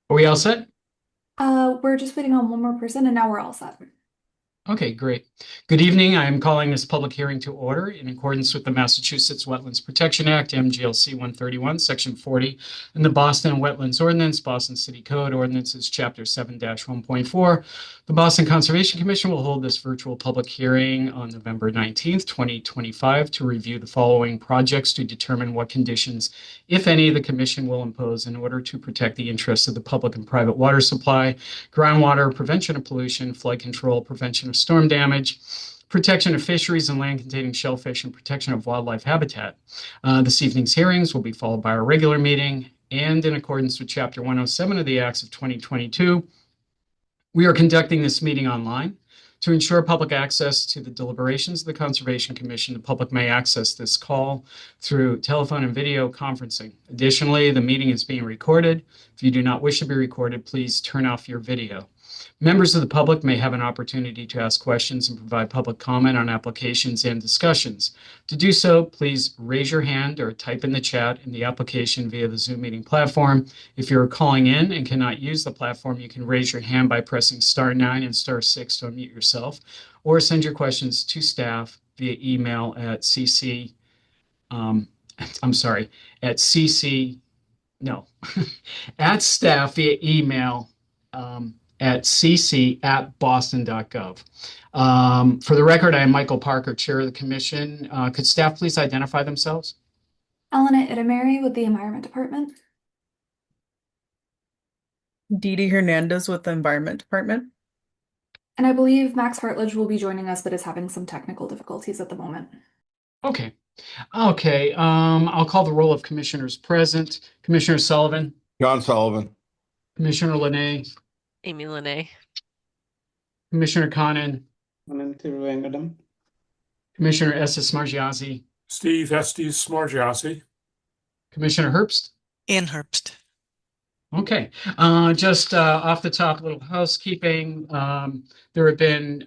Are we all set? We're just waiting on one more person and now we're all set. Okay, great. Good evening. I am calling this public hearing to order in accordance with the Massachusetts Wetlands Protection Act, MGLC 131, Section 40, and the Boston Wetlands Ordinance, Boston City Code Ordinances, Chapter 7-1.4. The Boston Conservation Commission will hold this virtual public hearing on November 19th, 2025, to review the following projects to determine what conditions, if any, the commission will impose in order to protect the interests of the public and private water supply, groundwater, prevention of pollution, flood control, prevention of storm damage, protection of fisheries and land containing shellfish, and protection of wildlife habitat. This evening's hearings will be followed by our regular meeting, and in accordance with Chapter 107 of the Acts of 2022, we are conducting this meeting online. To ensure public access to the deliberations of the Conservation Commission, the public may access this call through telephone and video conferencing. Additionally, the meeting is being recorded. If you do not wish to be recorded, please turn off your video. Members of the public may have an opportunity to ask questions and provide public comment on applications and discussions. To do so, please raise your hand or type in the chat in the application via the Zoom meeting platform. If you're calling in and cannot use the platform, you can raise your hand by pressing *9 and *6 to unmute yourself, or send your questions to staff via email at cc, I'm sorry, at cc, no, at staff via email at cc@boston.gov. For the record, I am Michael Parker, Chair of the Commission. Could staff please identify themselves? Elena Itamari with the Environment Department. Dee Dee Hernandez with the Environment Department. And I believe Max Hartledge will be joining us, but is having some technical difficulties at the moment. Okay. Okay. I'll call the roll of commissioners present. Commissioner Sullivan, John Sullivan. Commissioner Linay, Amy Linay. Commissioner Conan, Ananthi Venkadam. Commissioner Estes Margiasi, Steve Estes Smargiassi. Commissioner Herbst. Ian Herbst. Okay, just off the top, a little housekeeping. There have been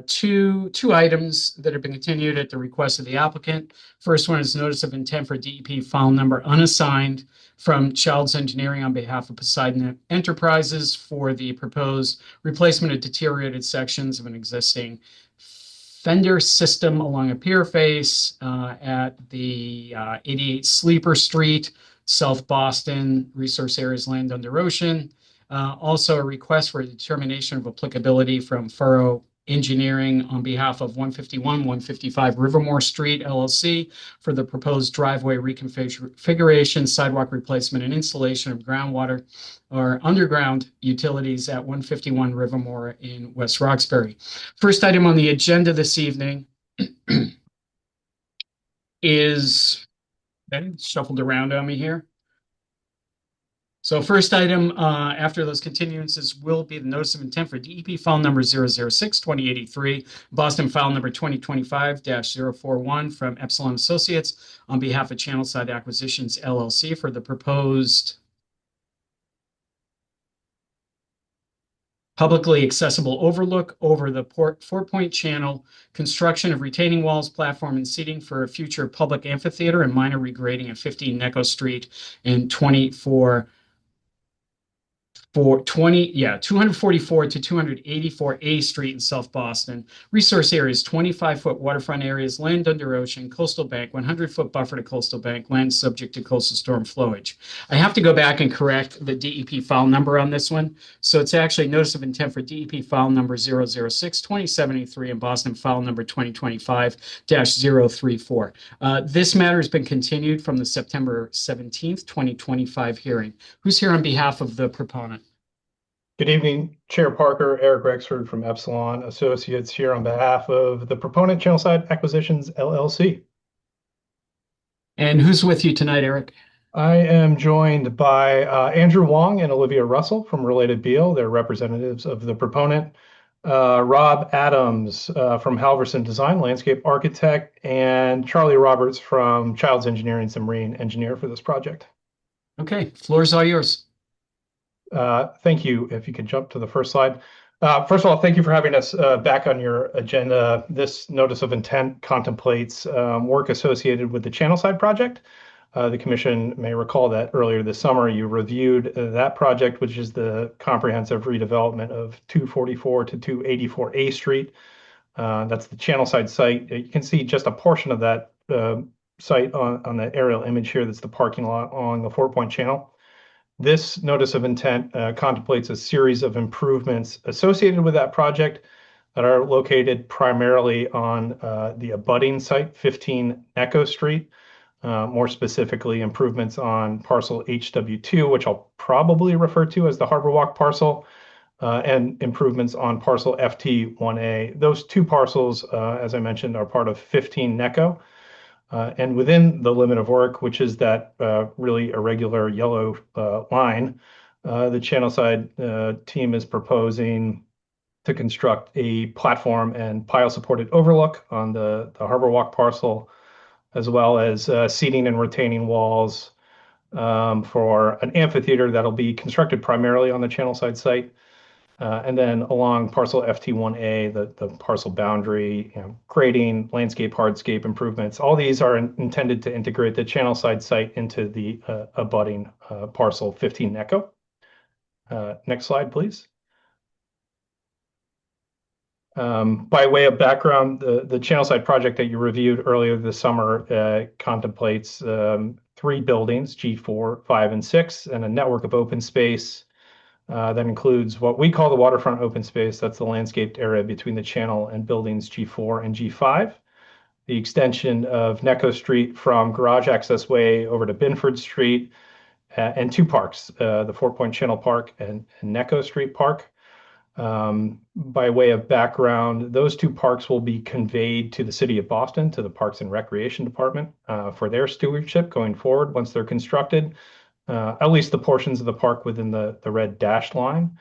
two items that have been continued at the request of the applicant. First one is notice of intent for DEP file number unassigned from Childs Engineering on behalf of Poseidon Enterprises for the proposed replacement of deteriorated sections of an existing fender system along a pier face at the 88 Sleeper Street, South Boston, resource areas land under ocean. Also a request for a determination of applicability from Furrow Engineering on behalf of 151, 155 Rivermore Street LLC for the proposed driveway reconfiguration, sidewalk replacement, and installation of groundwater or underground utilities at 151 Rivermore in West Roxbury. First item on the agenda this evening is shuffled around on me here. So first item after those continuances will be the notice of intent for DEP file number 006-2083, Boston file number 2025-041 from Epsilon Associates on behalf of Channelside Acquisitions LLC for the proposed publicly accessible overlook over the four-point channel, construction of retaining walls, platform, and seating for a future public amphitheater, and minor regrading at 15 Necco Street and 244 to 284 A Street in South Boston. Resource areas, 25-foot waterfront areas, land under ocean, coastal bank, 100-foot buffer to coastal bank, land subject to coastal storm flowage. I have to go back and correct the DEP file number on this one. So it's actually notice of intent for DEP file number 006-2073 and Boston file number 2025-034. This matter has been continued from the September 17th, 2025 hearing. Who's here on behalf of the proponent? Good evening, Chair Parker, Eric Rexford from Epsilon Associates here on behalf of the proponent Channelside Acquisitions LLC. And who's with you tonight, Eric? I am joined by Andrew Wong and Olivia Russell from Related Beal. They're representatives of the proponent. Rob Adams from Halverson Design, landscape architect, and Charlie Roberts from Childs Engineering, the marine engineer for this project. Okay, floor is all yours. Thank you. If you could jump to the first slide. First of all, thank you for having us back on your agenda. This notice of intent contemplates work associated with the Channelside project. The commission may recall that earlier this summer you reviewed that project, which is the comprehensive redevelopment of 244 to 284 A Street. That's the Channelside site. You can see just a portion of that site on the aerial image here. That's the parking lot along the Four Point Channel. This notice of intent contemplates a series of improvements associated with that project that are located primarily on the abutting site, 15 Echo Street. More specifically, improvements on parcel HW2, which I'll probably refer to as the Harbor Walk parcel, and improvements on parcel FT1A. Those two parcels, as I mentioned, are part of 15 NECO. And within the limit of work, which is that really irregular yellow line, the Channelside team is proposing to construct a platform and pile-supported overlook on the Harbor Walk parcel, as well as seating and retaining walls for an amphitheater that'll be constructed primarily on the Channelside site. And then along parcel FT1A, the parcel boundary, grading, landscape, hardscape improvements. All these are intended to integrate the Channelside site into the abutting parcel 15 Echo. Next slide, please. By way of background, the Channelside project that you reviewed earlier this summer contemplates 3 buildings, G4, 5, and 6, and a network of open space that includes what we call the waterfront open space. That's the landscaped area between the channel and buildings G4 and G5. The extension of Neco Street from Garage Access Way over to Binford Street, and 2 parks, the Four Point Channel Park and Neco Street Park. By way of background, those 2 parks will be conveyed to the City of Boston, to the Parks and Recreation Department, for their stewardship going forward once they're constructed, at least the portions of the park within the red dashed line.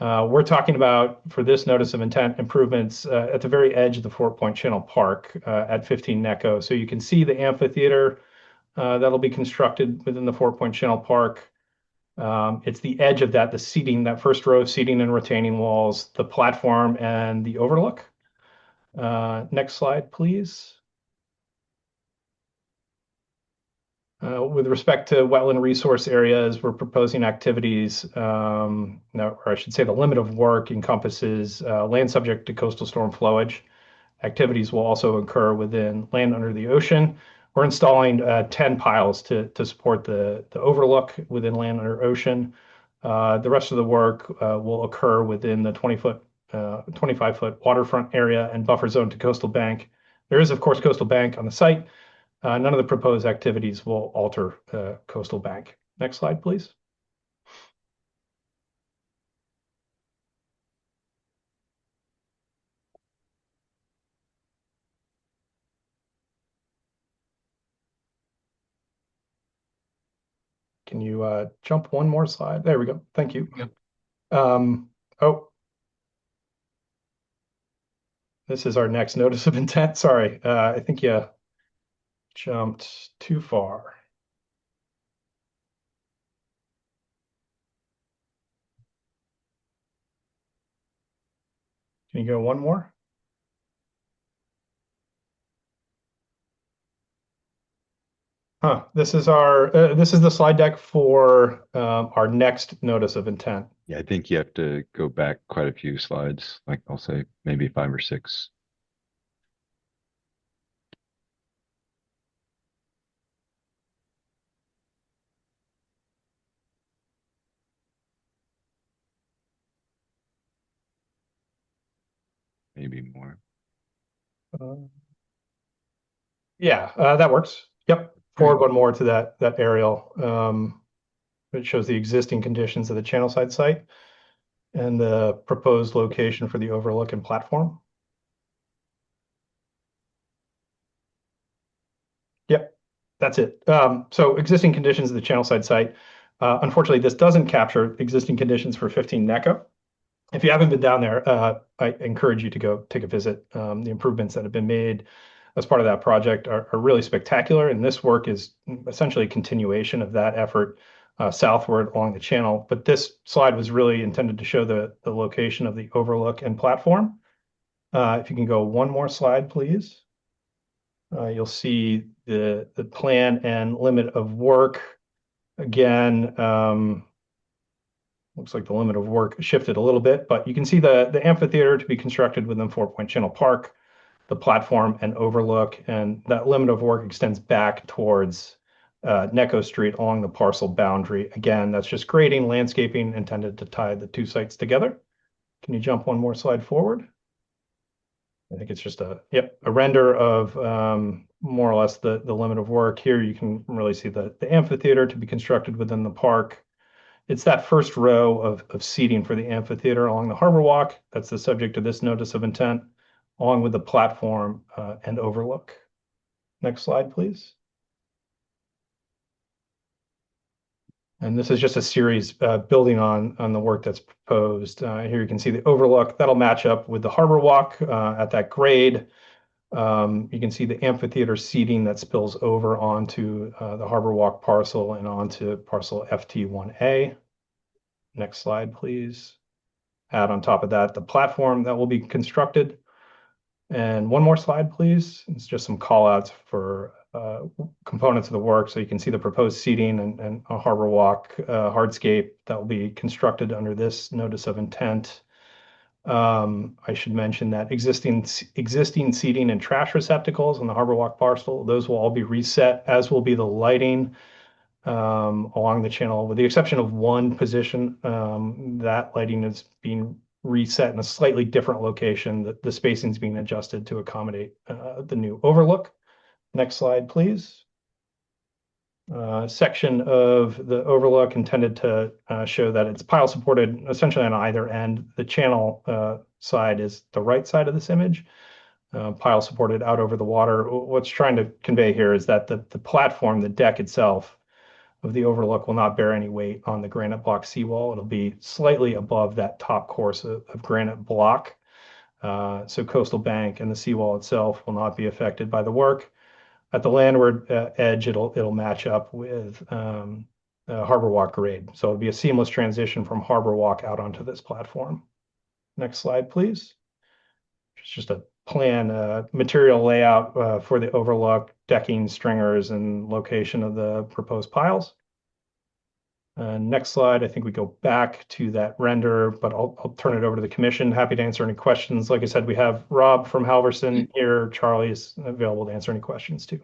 We're talking about, for this notice of intent, improvements at the very edge of the Four Point Channel Park at 15 Neco. So you can see the amphitheater that'll be constructed within the Four Point Channel Park. It's the edge of that, the seating, that first row of seating and retaining walls, the platform, and the overlook. Next slide, please. With respect to wetland resource areas, we're proposing activities, or I should say the limit of work encompasses land subject to coastal storm flowage. Activities will also occur within land under the ocean. We're installing 10 piles to support the overlook within land under ocean. The rest of the work will occur within the 25-foot waterfront area and buffer zone to coastal bank. There is, of course, coastal bank on the site. None of the proposed activities will alter coastal bank. Next slide, please. Can you jump one more slide? There we go. Thank you. Yep. Oh, this is our next notice of intent. Sorry, I think you jumped too far. Can you go one more? This is the slide deck for our next notice of intent. Yeah, I think you have to go back quite a few slides, like I'll say maybe 5 or 6. Maybe more. Yeah, that works. Yep. Forward one more to that aerial. It shows the existing conditions of the Channelside site and the proposed location for the overlook and platform. Yep, that's it. So existing conditions of the Channelside site. Unfortunately, this doesn't capture existing conditions for 15 Neco. If you haven't been down there, I encourage you to go take a visit. The improvements that have been made as part of that project are really spectacular, and this work is essentially a continuation of that effort southward along the channel. But this slide was really intended to show the location of the overlook and platform. If you can go one more slide, please. You'll see the plan and limit of work. Again, looks like the limit of work shifted a little bit, but you can see the amphitheater to be constructed within 4 Point Channel Park, the platform and overlook, and that limit of work extends back towards Necco Street along the parcel boundary. Again, that's just grading, landscaping intended to tie the two sites together. Can you jump one more slide forward? I think it's just a render of more or less the limit of work. Here you can really see the amphitheater to be constructed within the park. It's that first row of seating for the amphitheater along the harbor walk. That's the subject of this notice of intent, along with the platform and overlook. Next slide, please. And this is just a series building on the work that's proposed. Here you can see the overlook. That'll match up with the harbor walk at that grade. You can see the amphitheater seating that spills over onto the harbor walk parcel and onto parcel FT1A. Next slide, please. Add on top of that the platform that will be constructed. And one more slide, please. It's just some call outs for components of the work. So you can see the proposed seating and a harbor walk hardscape that will be constructed under this notice of intent. I should mention that existing seating and trash receptacles on the harbor walk parcel, those will all be reset, as will be the lighting along the channel, with the exception of one position. That lighting is being reset in a slightly different location. The spacing is being adjusted to accommodate the new overlook. Next slide, please. Section of the overlook intended to show that it's pile supported essentially on either end. The channel side is the right side of this image, pile supported out over the water. What's trying to convey here is that the platform, the deck itself of the overlook, will not bear any weight on the granite block seawall. It'll be slightly above that top course of granite block. So coastal bank and the seawall itself will not be affected by the work. At the landward edge, it'll match up with harbor walk grade. So it'll be a seamless transition from harbor walk out onto this platform. Next slide, please. It's just a plan material layout for the overlook, decking, stringers, and location of the proposed piles. Next slide, I think we go back to that render, but I'll turn it over to the commission. Happy to answer any questions. Like I said, we have Rob from Halverson here. Charlie is available to answer any questions too.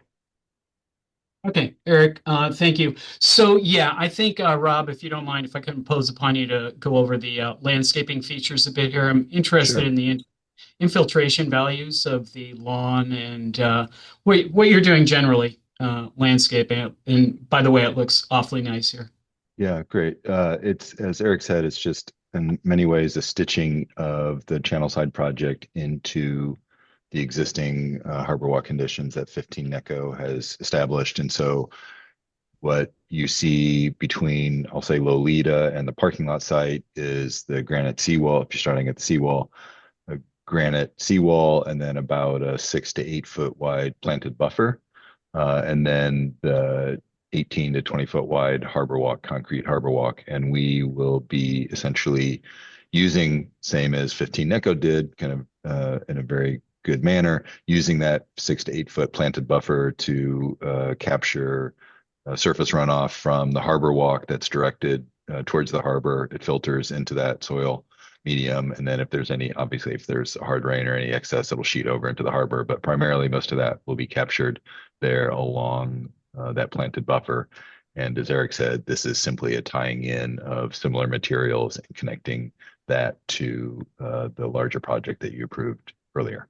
Okay, Eric, thank you. So yeah, I think, Rob, if you don't mind, if I could impose upon you to go over the landscaping features a bit here. I'm interested in the infiltration values of the lawn and what you're doing generally, landscaping. And by the way, it looks awfully nice here. Yeah, great. It's, as Eric said, it's just in many ways a stitching of the channel side project into the existing harbor walk conditions that 15 Necco has established. And so what you see between, I'll say, Lolita and the parking lot site is the granite seawall. If you're starting at the seawall, a granite seawall, and then about a 6 to 8 foot wide planted buffer. And then the 18 to 20 foot wide harbor walk, concrete harbor walk. And we will be essentially using, same as 15 Necco did, kind of in a very good manner, using that 6 to 8 foot planted buffer to capture surface runoff from the harbor walk that's directed towards the harbor. It filters into that soil medium. And then if there's any, obviously, if there's a hard rain or any excess, it'll sheet over into the harbor. But primarily, most of that will be captured there along that planted buffer. And as Eric said, this is simply a tying in of similar materials and connecting that to the larger project that you approved earlier.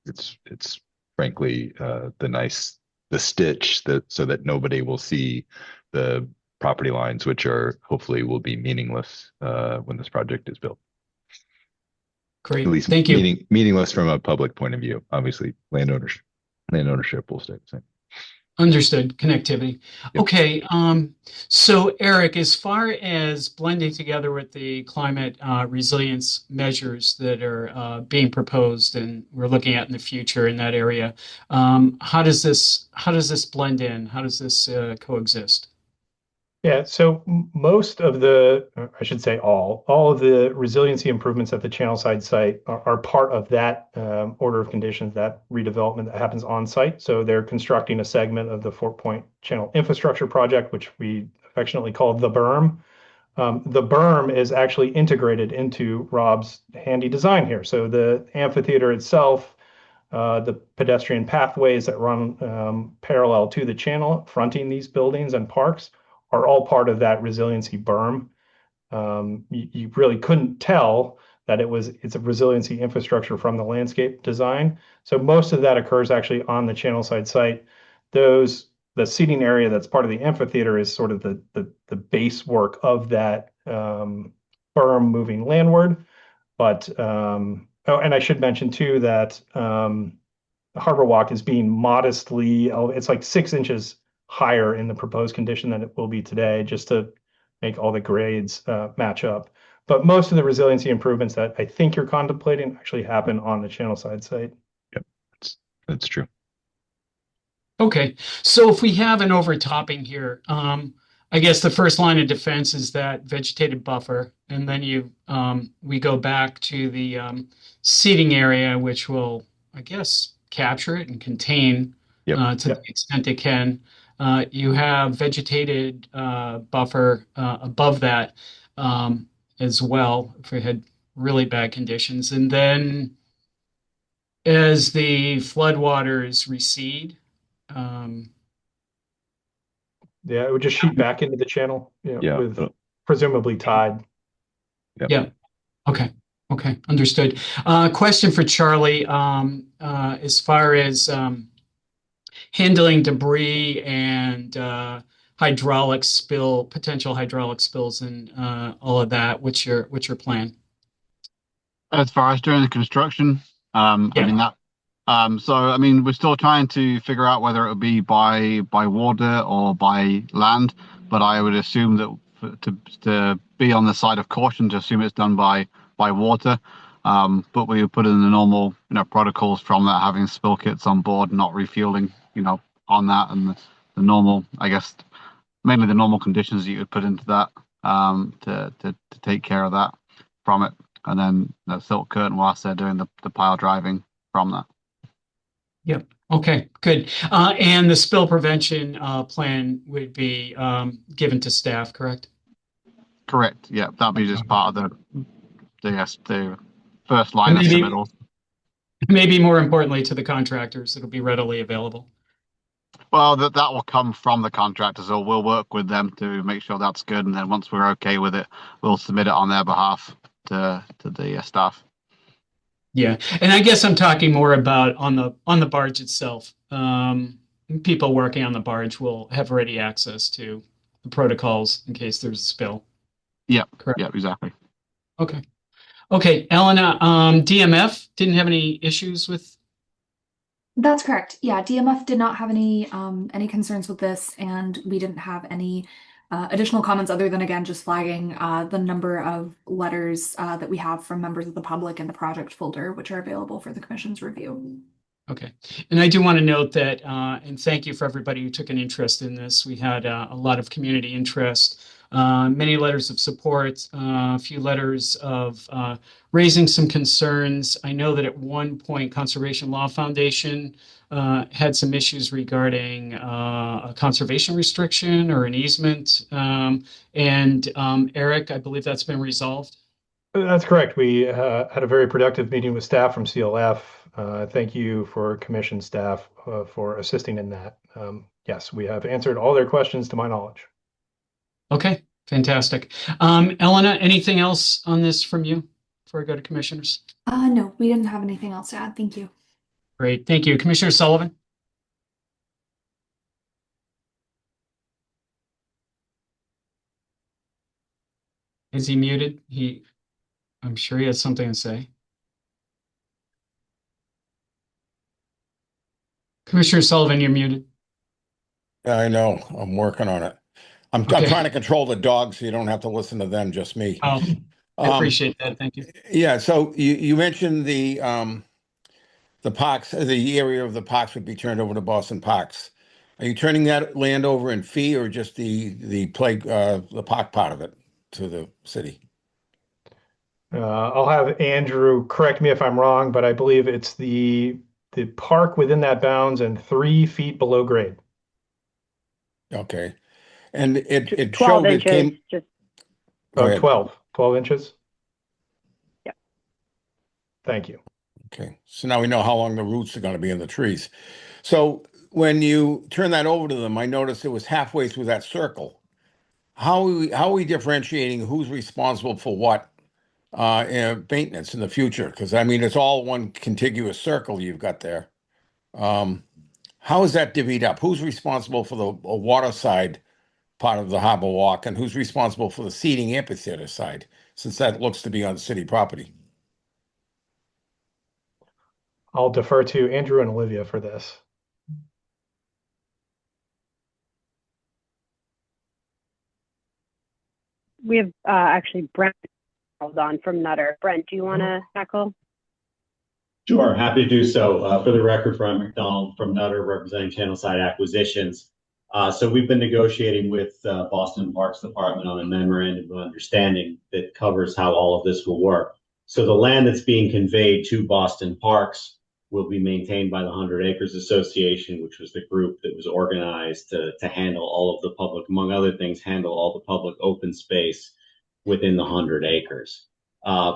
It's frankly the stitch so that nobody will see the property lines, which hopefully will be meaningless when this project is built. Great, at least thank you. Meaningless from a public point of view. Obviously, land ownership will stay the same. Understood. Connectivity. Yep. Okay. So Eric, as far as blending together with the climate resilience measures that are being proposed and we're looking at in the future in that area, how does this blend in? How does this coexist? Yeah, so most of the, I should say all of the resiliency improvements at the Channelside site are part of that order of conditions, that redevelopment that happens on site. So they're constructing a segment of the Fort Point Channel Infrastructure Project, which we affectionately call the berm. The berm is actually integrated into Rob's handy design here. So the amphitheater itself, the pedestrian pathways that run parallel to the channel, fronting these buildings and parks, are all part of that resiliency berm. You really couldn't tell that it's a resiliency infrastructure from the landscape design. So most of that occurs actually on the Channelside site. The seating area that's part of the amphitheater is sort of the base work of that berm moving landward. But and I should mention too that Harbor Walk is being modestly, it's like 6 inches higher in the proposed condition than it will be today, just to make all the grades match up. But most of the resiliency improvements that I think you're contemplating actually happen on the Channelside site. Yep, that's true. Okay, so if we have an overtopping here, I guess the first line of defense is that vegetated buffer, and then we go back to the seating area, which will, I guess, capture it and contain to the extent it can. You have vegetated buffer above that as well if we had really bad conditions. And then as the floodwaters recede, Yeah, it would just shoot back into the channel, Yeah. with presumably tide. Yep. Yeah. Okay. Okay. Understood. Question for Charlie. As far as handling debris and potential hydraulic spills and all of that, what's your plan? As far as during the construction, I mean that. So I mean, we're still trying to figure out whether it would be by water or by land, but I would assume that to be on the side of caution, to assume it's done by water. But we would put in the normal, protocols from that, having spill kits on board, not refueling, on that, and the normal, I guess, mainly the normal conditions that you would put into that to take care of that from it. And then the silk curtain whilst they're doing the pile driving from that. Yep. Okay, good. And the spill prevention plan would be given to staff, correct? Correct. Yeah, that'd be just part of the first line of submittals. Maybe more importantly to the contractors, it'll be readily available. Well, that will come from the contractors, so we'll work with them to make sure that's good, and then once we're okay with it, we'll submit it on their behalf to the staff. Yeah, and I guess I'm talking more about on the barge itself. People working on the barge will have ready access to the protocols in case there's a spill. Yeah, correct. Yeah, exactly. Okay. Okay, Elena, DMF didn't have any issues with. That's correct. Yeah, DMF did not have any concerns with this, and we didn't have any additional comments other than, again, just flagging the number of letters that we have from members of the public in the project folder, which are available for the commission's review. Okay. And I do want to note that, and thank you for everybody who took an interest in this. We had a lot of community interest, many letters of support, a few letters of raising some concerns. I know that at one point, Conservation Law Foundation had some issues regarding a conservation restriction or an easement. And Eric, I believe that's been resolved. That's correct. We had a very productive meeting with staff from CLF. Thank you for commission staff for assisting in that. Yes, we have answered all their questions to my knowledge. Okay, fantastic. Elena, anything else on this from you before I go to commissioners? No, we didn't have anything else to add. Thank you. Great, thank you. Commissioner Sullivan? Is he muted? I'm sure he has something to say. Commissioner Sullivan, you're muted. I know. I'm working on it. I'm trying to control the dogs so you don't have to listen to them, just me. Oh, I appreciate that. Thank you. Yeah. So you mentioned the parks, the area of the parks would be turned over to Boston Parks. Are you turning that land over in fee or just the park part of it to the city? I'll have Andrew correct me if I'm wrong, but I believe it's the park within that bounds and 3 feet below grade. Okay. And it 12 showed it inches, came. just, Go Oh, ahead. 12 inches. Yep. Thank you. Okay, so now we know how long the roots are going to be in the trees. So when you turn that over to them, I noticed it was halfway through that circle. How are we differentiating who's responsible for what in maintenance in the future? Because I mean, it's all one contiguous circle you've got there. How is that divvied up? Who's responsible for the water side part of the harbor walk, and who's responsible for the seating amphitheater side, since that looks to be on city property? I'll defer to Andrew and Olivia for this. we have actually Brent on from Nutter. Brent, do you want to tackle? Sure, happy to do so. For the record, Brian McDonald from Nutter, representing Channelside Acquisitions. So we've been negotiating with Boston Parks Department on a memorandum of understanding that covers how all of this will work. So the land that's being conveyed to Boston Parks will be maintained by the 100 Acres Association, which was the group that was organized to handle all of the public, among other things, handle all the public open space within the 100 acres.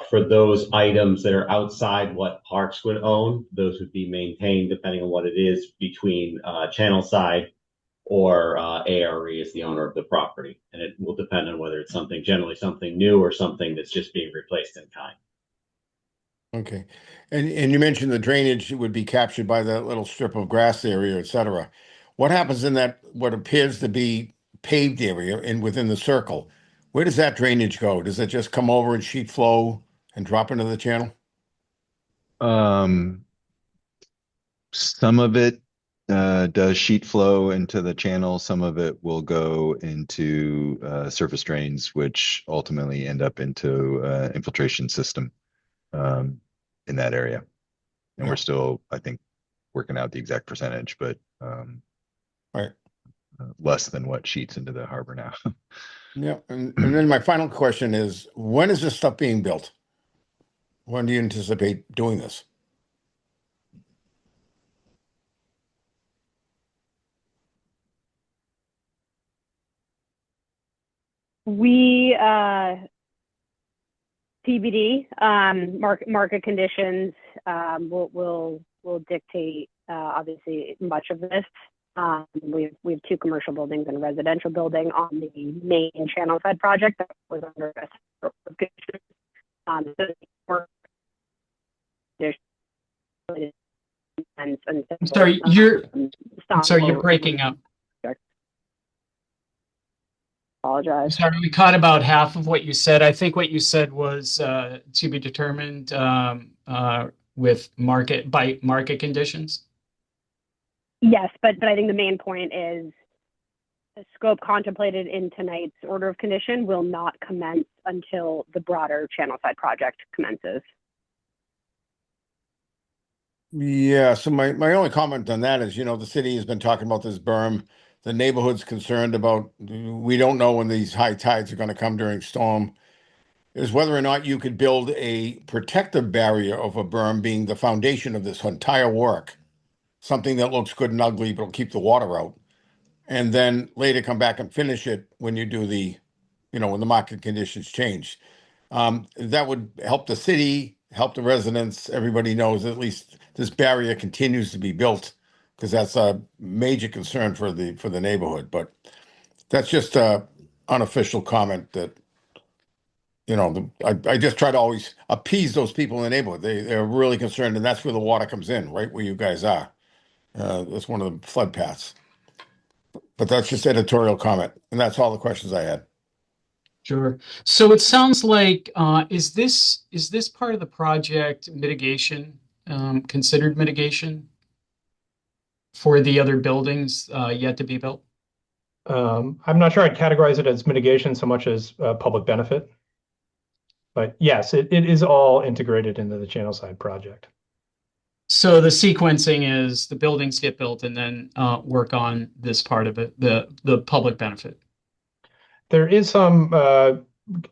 For those items that are outside what Parks would own, those would be maintained, depending on what it is, between Channelside or ARE is the owner of the property. And it will depend on whether it's generally something new or something that's just being replaced in kind. Okay. And you mentioned the drainage would be captured by that little strip of grass area, et cetera. What happens in that, what appears to be paved area within the circle? Where does that drainage go? Does it just come over and sheet flow and drop into the channel? Some of it does sheet flow into the channel. Some of it will go into surface drains, which ultimately end up into infiltration system in that area. And we're still, I think, working out the exact percentage, but right, less than what sheets into the harbor now. Yeah, and then my final question is, when is this stuff being built? When do you anticipate doing this? We TBD, market conditions will dictate obviously much of this. We have 2 commercial buildings and a residential building on the main Channelside project that was under I'm sorry, you're breaking up. Apologize. Sorry, we caught about half of what you said. I think what you said was to be determined with market conditions. Yes, but I think the main point is the scope contemplated in tonight's order of condition will not commence until the broader Channelside project commences. Yeah, so my only comment on that is, the city has been talking about this berm. The neighborhood's concerned about, we don't know when these high tides are going to come during storm, is whether or not you could build a protective barrier of a berm being the foundation of this entire work. Something that looks good and ugly, but will keep the water out. And then later come back and finish it when you do when the market conditions change. That would help the city, help the residents. Everybody knows at least this barrier continues to be built, because that's a major concern for the neighborhood. But that's just a unofficial comment that, I just try to always appease those people in the neighborhood. They're really concerned, and that's where the water comes in, right where you guys are. That's one of the flood paths. But that's just editorial comment, and that's all the questions I had. Sure. So it sounds like is this part of the project mitigation, considered mitigation for the other buildings yet to be built? I'm not sure I'd categorize it as mitigation so much as public benefit. But yes, it is all integrated into the Channelside project. So the sequencing is the buildings get built and then work on this part of it, the public benefit. There is some,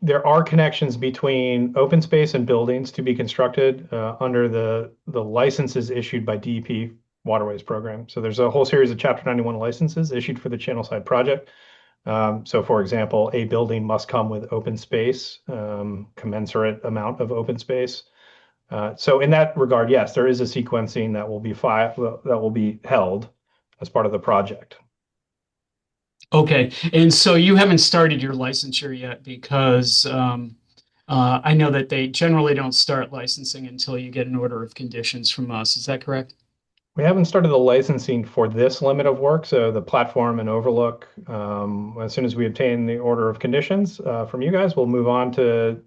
there are connections between open space and buildings to be constructed under the licenses issued by DEP Waterways Program. So there's a whole series of Chapter 91 licenses issued for the Channelside project. So for example, a building must come with open space, commensurate amount of open space. So in that regard, yes, there is a sequencing that will be held as part of the project. Okay, and so you haven't started your licensure yet because I know that they generally don't start licensing until you get an order of conditions from us. Is that correct? We haven't started the licensing for this limit of work, so the platform and overlook. As soon as we obtain the order of conditions from you guys, we'll move on to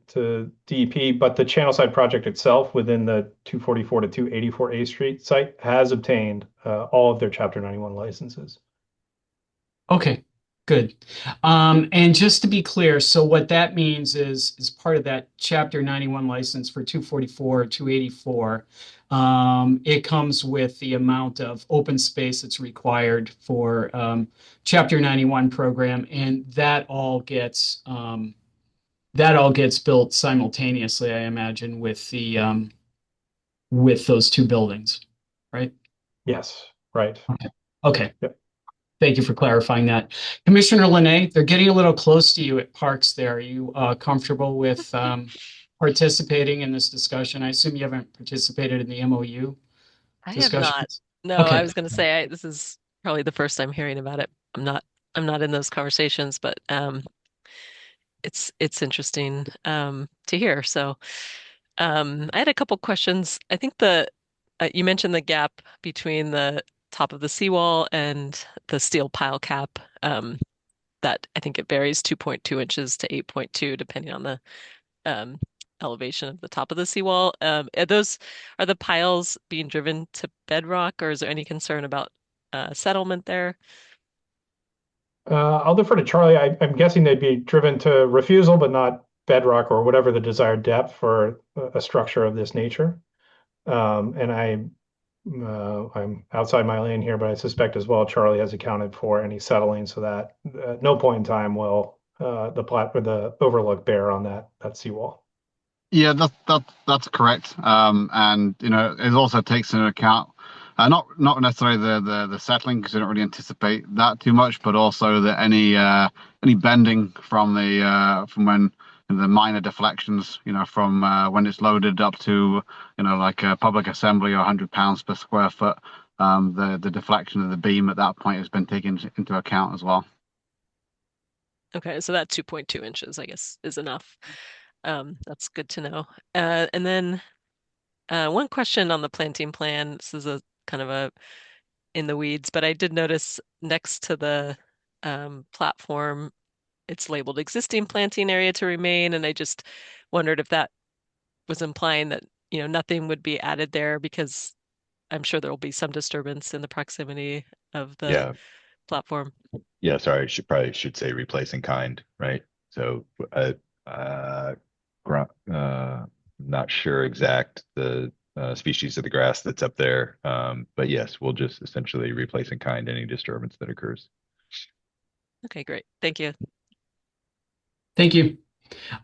DEP. But the Channelside project itself within the 244 to 284 A Street site has obtained all of their Chapter 91 licenses. Okay, good. And just to be clear, so what that means is part of that Chapter 91 license for 244, 284, it comes with the amount of open space that's required for Chapter 91 program, and that all gets built simultaneously, I imagine, with the with those two buildings, right? Yes, right. Okay. Yep. Thank you for clarifying that. Commissioner Linay, they're getting a little close to you at Parks there. Are you comfortable with participating in this discussion? I assume you haven't participated in the MOU I have discussions? not. No, Okay. I was going to say this is probably the first time hearing about it. I'm not in those conversations, but it's interesting to hear. So I had a couple questions. I think you mentioned the gap between the top of the seawall and the steel pile cap. That I think it varies 2.2 inches to 8.2 depending on the elevation of the top of the seawall. Are the piles being driven to bedrock, or is there any concern about settlement there? I'll defer to Charlie. I'm guessing they'd be driven to refusal, but not bedrock or whatever the desired depth for a structure of this nature. And I'm outside my lane here, but I suspect as well Charlie has accounted for any settling so that at no point in time will the overlook bear on that seawall. Yeah, that's correct. And it also takes into account not necessarily the settling, because we don't really anticipate that too much, but also that any bending from when the minor deflections, from when it's loaded up to like a public assembly or 100 pounds per square foot, the deflection of the beam at that point has been taken into account as well. Okay, so that 2.2 inches, I guess, is enough. That's good to know. And then one question on the planting plan. This is a kind of a in the weeds, but I did notice next to the platform, it's labeled existing planting area to remain, and I just wondered if that was implying that nothing would be added there, because I'm sure there will be some disturbance in the proximity of the platform. Yeah, sorry, I should say replace in kind, right? So not sure exact the species of the grass that's up there, but yes, we'll just essentially replace in kind any disturbance that occurs. Okay, great. Thank you. Thank you.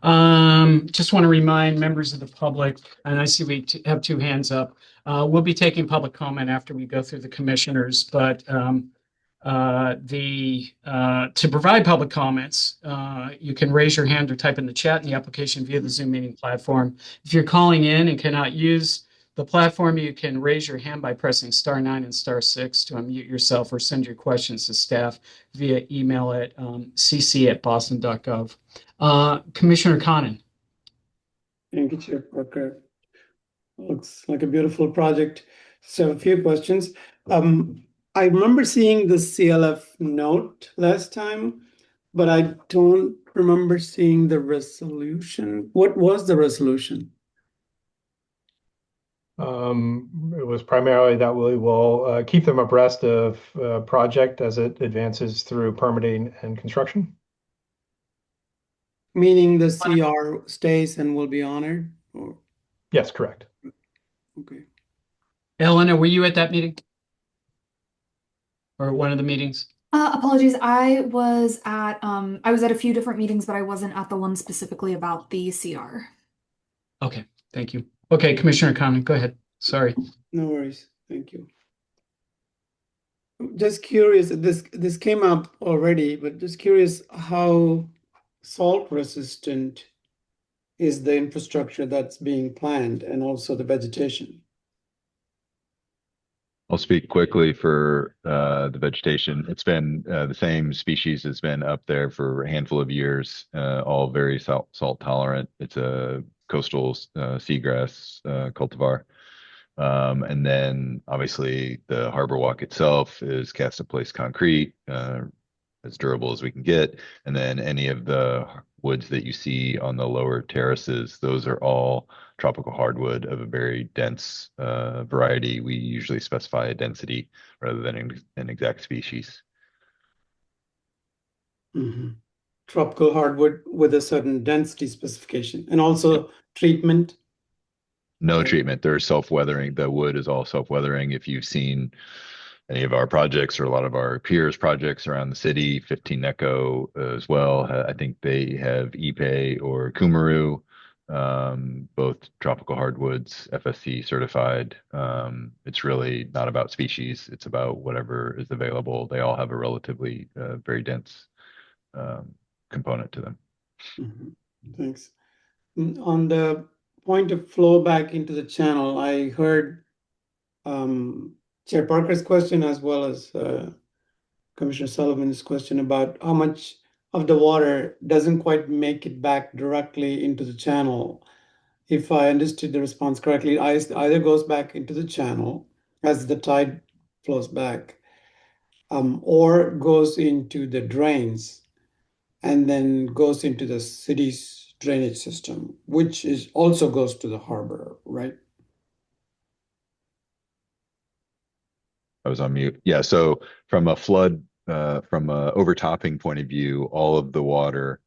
Just want to remind members of the public, and I see we have two hands up. We'll be taking public comment after we go through the commissioners, but to provide public comments, you can raise your hand or type in the chat in the application via the Zoom meeting platform. If you're calling in and cannot use the platform, you can raise your hand by pressing *9 and *6 to unmute yourself, or send your questions to staff via email at cc@boston.gov. Commissioner Conan. Thank you, Chair Parker. Looks like a beautiful project. So a few questions. I remember seeing the CLF note last time, but I don't remember seeing the resolution. What was the resolution? It was primarily that we will keep them abreast of project as it advances through permitting and construction. Meaning the CR stays and will be honored? Or? Yes, correct. Okay. Eleanor, were you at that meeting? Or one of the meetings? Apologies. I was at a few different meetings, but I wasn't at the one specifically about the CR. Okay, thank you. Okay, Commissioner Conlon, go ahead. Sorry. No worries. Thank you. Just curious, this came up already, but just curious how salt resistant is the infrastructure that's being planned and also the vegetation. I'll speak quickly for the vegetation. It's been the same species has been up there for a handful of years, all very salt tolerant. It's a coastal seagrass cultivar. And then obviously the harbor walk itself is cast in place concrete, as durable as we can get. And then any of the woods that you see on the lower terraces, those are all tropical hardwood of a very dense variety. We usually specify a density rather than an exact species. Mm-hmm. Tropical hardwood with a certain density specification and also treatment. No treatment. They're self-weathering. The wood is all self-weathering. If you've seen any of our projects or a lot of our peers' projects around the city, 15 Necco as well, I think they have Ipe or Kumaru, both tropical hardwoods, FSC certified. It's really not about species. It's about whatever is available. They all have a relatively very dense component to them. Mm-hmm. Thanks. On the point of flow back into the channel, I heard Chair Parker's question as well as Commissioner Sullivan's question about how much of the water doesn't quite make it back directly into the channel. If I understood the response correctly, it either goes back into the channel as the tide flows back, or goes into the drains and then goes into the city's drainage system, which is also goes to the harbor, right? I was on mute. Yeah, so from a flood, from a overtopping point of view, all of the water,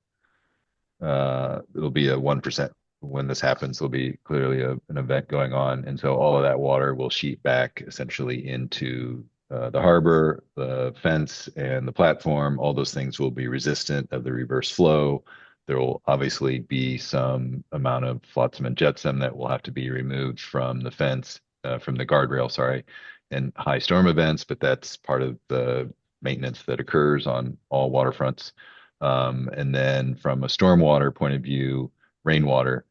it'll be a 1%. When this happens, there'll be clearly an event going on. And so all of that water will sheet back essentially into the harbor, the fence, and the platform. All those things will be resistant of the reverse flow. There will obviously be some amount of flotsam and jetsam that will have to be removed from the fence, from the guardrail, sorry, in high storm events, but that's part of the maintenance that occurs on all waterfronts. And then from a stormwater point of view, rainwater,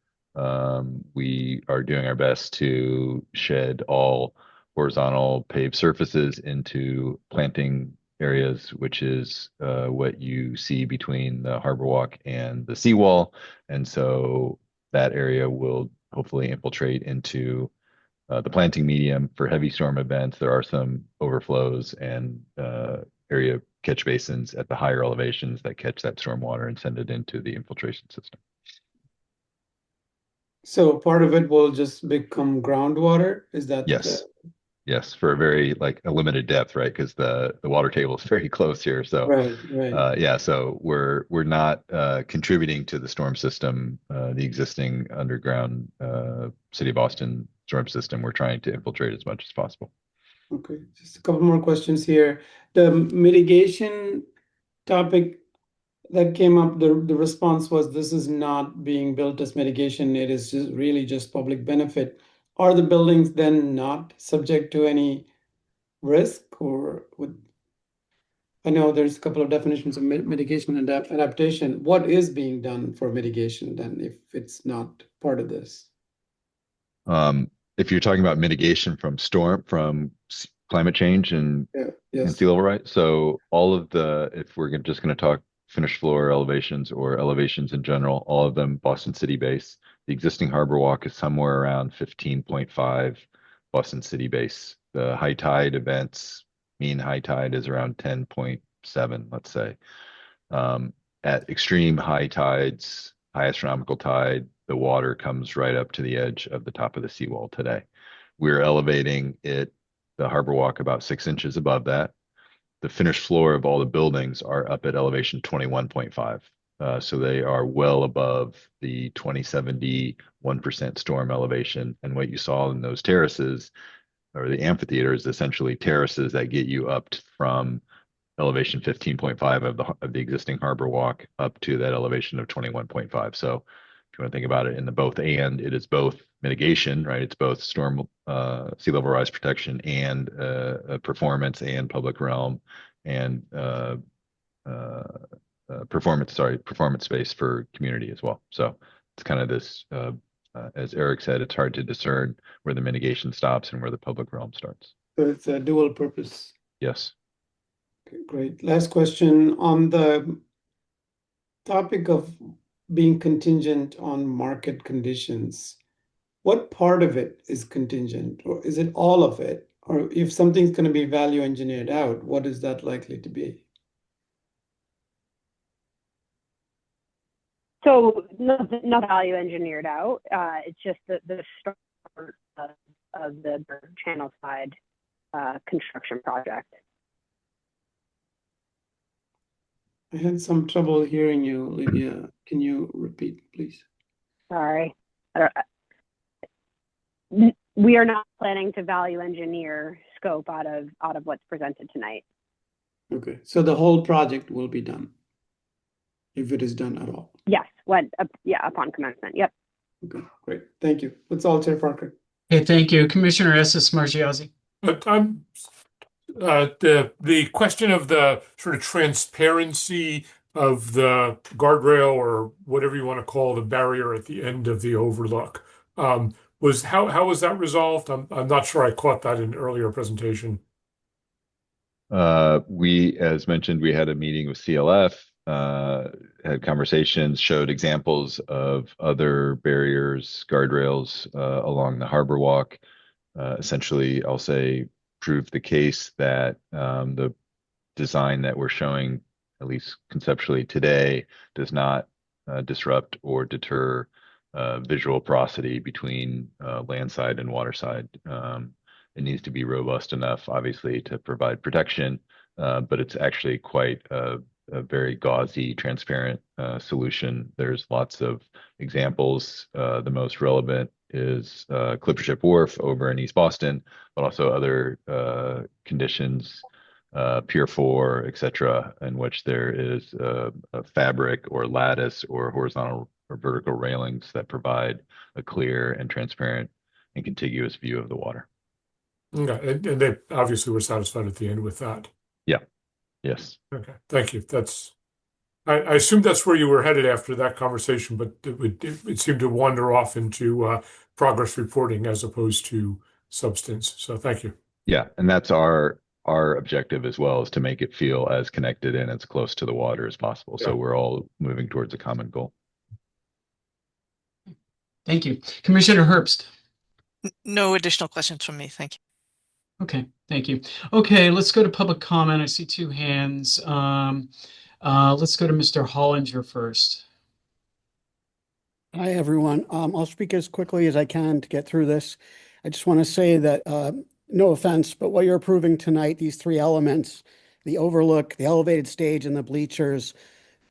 we are doing our best to shed all horizontal paved surfaces into planting areas, which is what you see between the harbor walk and the seawall. And so that area will hopefully infiltrate into the planting medium for heavy storm events. There are some overflows and area catch basins at the higher elevations that catch that storm water and send it into the infiltration system. So part of it will just become groundwater? Is that? Yes. Yes, for a very a limited depth, right? Because the water table is very close here. So right. Yeah, so we're not contributing to the storm system, the existing underground City of Boston storm system. We're trying to infiltrate as much as possible. Okay, just a couple more questions here. The mitigation topic that came up, the response was this is not being built as mitigation. It is just public benefit. Are the buildings then not subject to any risk, or would? I know there's a couple of definitions of mitigation and adaptation. What is being done for mitigation then if it's not part of this? If you're talking about mitigation from climate change and sea level rise, so all of if we're just going to talk finished floor elevations or elevations in general, all of them Boston City base. The existing harbor walk is somewhere around 15.5 Boston City base. The high tide events, mean high tide is around 10.7, let's say. At extreme high tides, high astronomical tide, the water comes right up to the edge of the top of the seawall today. We're elevating the harbor walk about 6 inches above that. The finished floor of all the buildings are up at elevation 21.5. So they are well above the 2070 1% storm elevation. And what you saw in those terraces or the amphitheater is essentially terraces that get you up from elevation 15.5 of the existing harbor walk up to that elevation of 21.5. So if you want to think about it in the both and, it is both mitigation, right? It's both storm sea level rise protection and performance and public realm and performance space for community as well. So it's kind of this, as Eric said, it's hard to discern where the mitigation stops and where the public realm starts. So it's a dual purpose. Yes. Okay, great. Last question on the topic of being contingent on market conditions. What part of it is contingent, or is it all of it? Or if something's going to be value engineered out, what is that likely to be? So not value engineered out. It's just the start of the channel side construction project. I had some trouble hearing you, Olivia. Can you repeat, please? Sorry. We are not planning to value engineer scope out of what's presented tonight. Okay, so the whole project will be done, if it is done at all. Yes, upon commencement. Yep. Okay, great. Thank you. That's all, Chair Parker. Okay, thank you. Commissioner Estes Margiazzi. The question of the sort of transparency of the guardrail or whatever you want to call the barrier at the end of the overlook, was how was that resolved? I'm not sure I caught that in an earlier presentation. We, as mentioned, we had a meeting with CLF, had conversations, showed examples of other barriers, guardrails along the harbor walk. Essentially, I'll say, proved the case that the design that we're showing, at least conceptually today, does not disrupt or deter visual porosity between landside and waterside. It needs to be robust enough, obviously, to provide protection, but it's actually quite a very gauzy, transparent solution. There's lots of examples. The most relevant is Clippership Wharf over in East Boston, but also other conditions, Pier 4, etc., in which there is a fabric or lattice or horizontal or vertical railings that provide a clear and transparent and contiguous view of the water. Okay, and they obviously were satisfied at the end with that. Yeah. Yes. Okay, thank you. I assume that's where you were headed after that conversation, but it seemed to wander off into progress reporting as opposed to substance. So thank you. Yeah, and that's our objective as well, is to make it feel as connected and as close to the water as possible. Yeah. So we're all moving towards a common goal. Thank you. Commissioner Herbst. No additional questions from me. Thank you. Okay, thank you. Okay, let's go to public comment. I see two hands. Let's go to Mr. Hollinger first. Hi, everyone. I'll speak as quickly as I can to get through this. I just want to say that, no offense, but what you're approving tonight, these three elements, the overlook, the elevated stage, and the bleachers,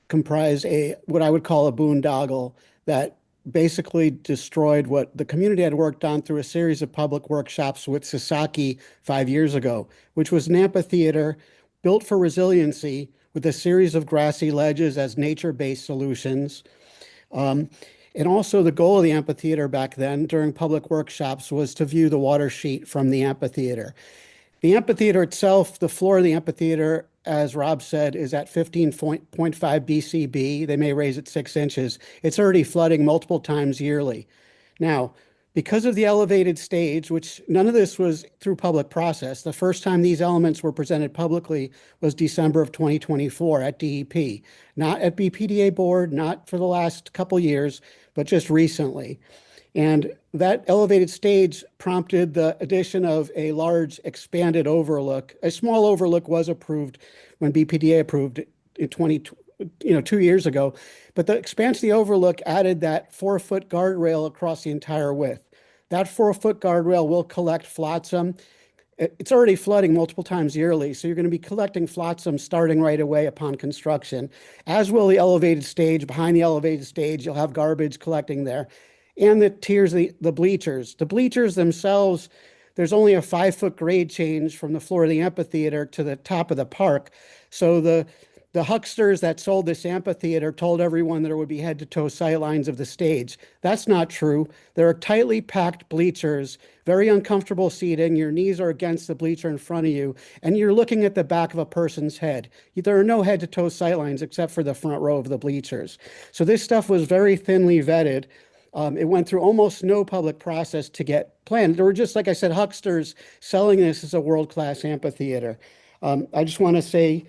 comprise what I would call a boondoggle that basically destroyed what the community had worked on through a series of public workshops with Sasaki 5 years ago, which was an amphitheater built for resiliency with a series of grassy ledges as nature-based solutions. And also the goal of the amphitheater back then during public workshops was to view the water sheet from the amphitheater. The amphitheater itself, the floor of the amphitheater, as Rob said, is at 15.5 BCB. They may raise it 6 inches. It's already flooding multiple times yearly. Now, because of the elevated stage, which none of this was through public process, the first time these elements were presented publicly was December of 2024 at DEP, not at BPDA board, not for the last couple years, but just recently. And that elevated stage prompted the addition of a large expanded overlook. A small overlook was approved when BPDA approved it in 2 years ago, but the expansion of the overlook added that 4-foot guardrail across the entire width. That 4-foot guardrail will collect flotsam. It's already flooding multiple times yearly, so you're going to be collecting flotsam starting right away upon construction, as will the elevated stage. Behind the elevated stage, you'll have garbage collecting there. And the tiers, the bleachers. The bleachers themselves, there's only a 5-foot grade change from the floor of the amphitheater to the top of the park. So the hucksters that sold this amphitheater told everyone there would be head-to-toe sightlines of the stage. That's not true. There are tightly packed bleachers, very uncomfortable seating. Your knees are against the bleacher in front of you, and you're looking at the back of a person's head. There are no head-to-toe sightlines except for the front row of the bleachers. So this stuff was very thinly vetted. It went through almost no public process to get planned. There were just, like I said, hucksters selling this as a world-class amphitheater. I just want to say,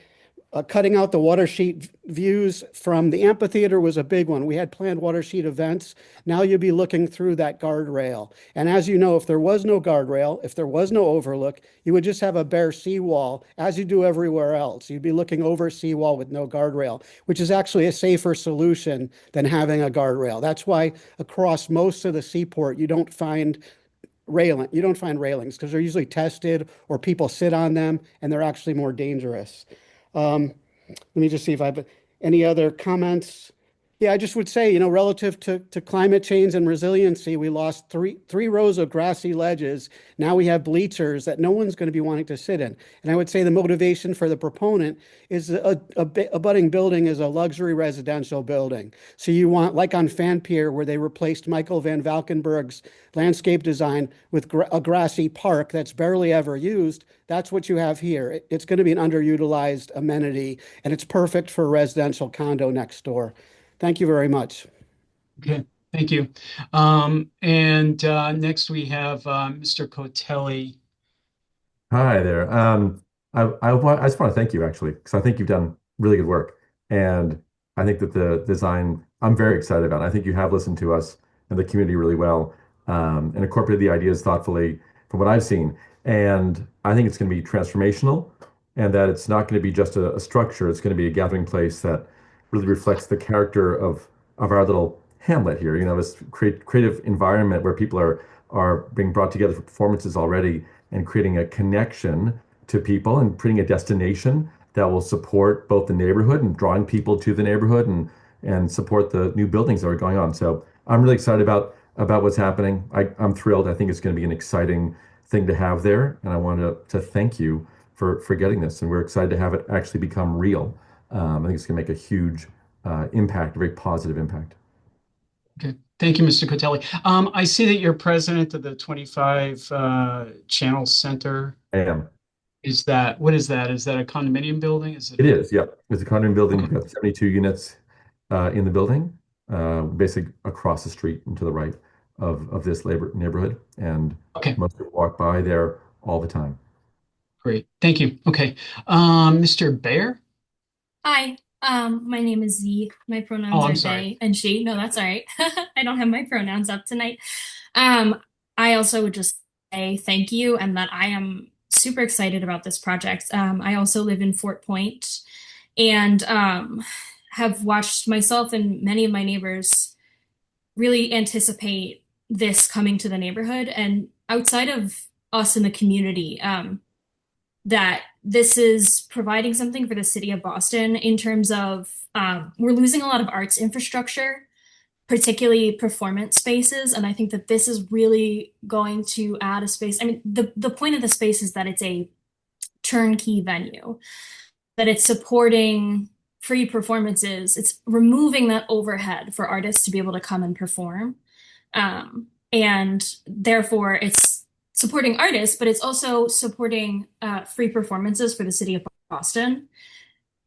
cutting out the water sheet views from the amphitheater was a big one. We had planned water sheet events. Now you'll be looking through that guardrail. And as you know, if there was no guardrail, if there was no overlook, you would just have a bare seawall, as you do everywhere else. You'd be looking over seawall with no guardrail, which is actually a safer solution than having a guardrail. That's why across most of the seaport, you don't find railings because they're usually tested or people sit on them and they're actually more dangerous. Let me just see if I have any other comments. Yeah, I just would say, relative to climate change and resiliency, we lost three rows of grassy ledges. Now we have bleachers that no one's going to be wanting to sit in. And I would say the motivation for the proponent is a budding building is a luxury residential building. So you want, like on Fan Pier, where they replaced Michael van Valkenburg's landscape design with a grassy park that's barely ever used. That's what you have here. It's going to be an underutilized amenity, and it's perfect for a residential condo next door. Thank you very much. Okay, thank you. Next we have Mr. Cotelli. Hi there. I just want to thank you actually, because I think you've done really good work. And I think that the design, I'm very excited about. I think you have listened to us and the community really well, and incorporated the ideas thoughtfully from what I've seen. And I think it's going to be transformational, and that it's not going to be just a structure. It's going to be a gathering place that really reflects the character of our little hamlet here. This creative environment where people are being brought together for performances already, and creating a connection to people and creating a destination that will support both the neighborhood and drawing people to the neighborhood and support the new buildings that are going on. So I'm really excited about what's happening. I'm thrilled. I think it's going to be an exciting thing to have there, and I want to thank you for getting this. And we're excited to have it actually become real. I think it's going to make a huge impact, a very positive impact. Okay, thank you, Mr. Cotelli. I see that you're president of the 25 Channel Center. I am. What is that? Is that a condominium building? It is, yeah. It's a condominium building. We've got 72 units in the building, basically across the street and to the right of this neighborhood. And most people walk by there all the time. Great, thank you. Okay, Mr. Baer? Hi, my name is Z. My pronouns are they and she. No, that's all right. I don't have my pronouns up tonight. I also would just say thank you, and that I am super excited about this project. I also live in Fort Point, and have watched myself and many of my neighbors really anticipate this coming to the neighborhood, and outside of us in the community, that this is providing something for the city of Boston in terms of we're losing a lot of arts infrastructure, particularly performance spaces. And I think that this is really going to add a space. I mean, the point of the space is that it's a turnkey venue, that it's supporting free performances. It's removing that overhead for artists to be able to come and perform. And therefore it's supporting artists, but it's also supporting free performances for the city of Boston,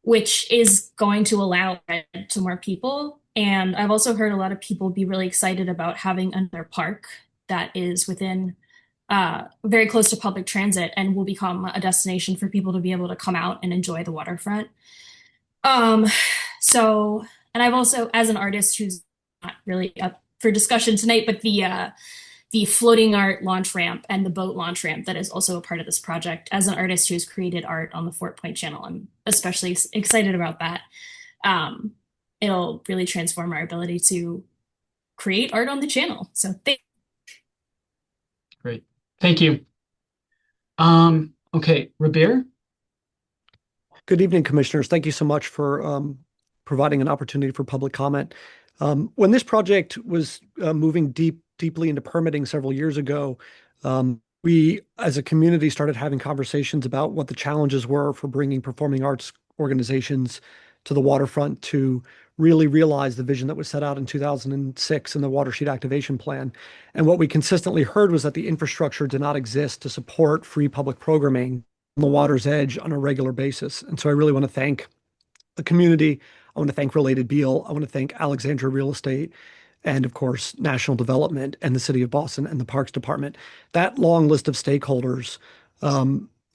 which is going to allow it to more people. And I've also heard a lot of people be really excited about having another park that is within very close to public transit and will become a destination for people to be able to come out and enjoy the waterfront. And I've also, as an artist who's not really up for discussion tonight, but the floating art launch ramp and the boat launch ramp that is also a part of this project. As an artist who's created art on the Fort Point channel, I'm especially excited about that. It'll really transform our ability to create art on the channel. So Great, thank you. Okay, Rabir? Good evening, commissioners. Thank you so much for providing an opportunity for public comment. When this project was moving deeply into permitting several years ago, we, as a community, started having conversations about what the challenges were for bringing performing arts organizations to the waterfront to really realize the vision that was set out in 2006 in the Watershed Activation Plan. And what we consistently heard was that the infrastructure did not exist to support free public programming on the water's edge on a regular basis. And so I really want to thank the community. I want to thank Related Beal. I want to thank Alexandria Real Estate and, of course, National Development and the City of Boston and the Parks Department. That long list of stakeholders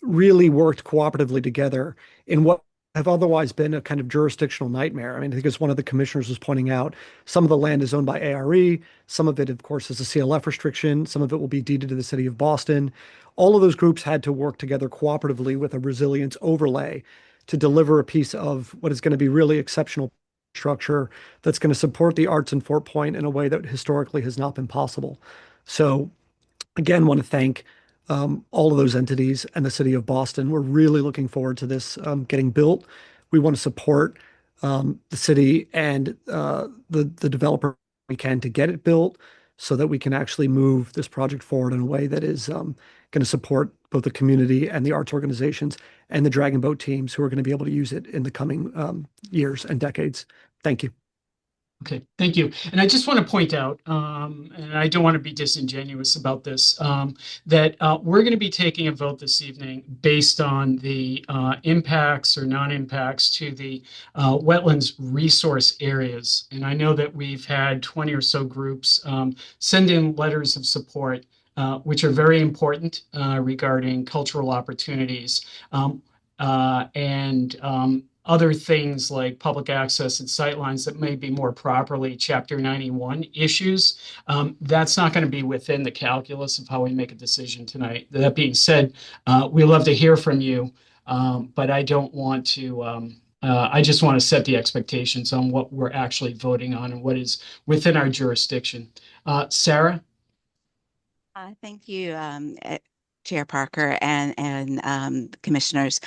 really worked cooperatively together in what have otherwise been a kind of jurisdictional nightmare. I mean, I think as one of the commissioners was pointing out, some of the land is owned by ARE, some of it, of course, is a CLF restriction, some of it will be deeded to the City of Boston. All of those groups had to work together cooperatively with a resilience overlay to deliver a piece of what is going to be really exceptional structure that's going to support the arts in Fort Point in a way that historically has not been possible. So again, want to thank all of those entities and the City of Boston. We're really looking forward to this getting built. We want to support the city and the developer we can to get it built so that we can actually move this project forward in a way that is going to support both the community and the arts organizations and the Dragon Boat teams who are going to be able to use it in the coming years and decades. Thank you. Okay, thank you. And I just want to point out, and I don't want to be disingenuous about this, that we're going to be taking a vote this evening based on the impacts or non-impacts to the wetlands resource areas. And I know that we've had 20 or so groups send in letters of support, which are very important regarding cultural opportunities. And other things like public access and sightlines that may be more properly Chapter 91 issues. That's not going to be within the calculus of how we make a decision tonight. That being said, we love to hear from you, but I don't want to, I just want to set the expectations on what we're actually voting on and what is within our jurisdiction. Sarah? Thank you, Chair Parker and commissioners.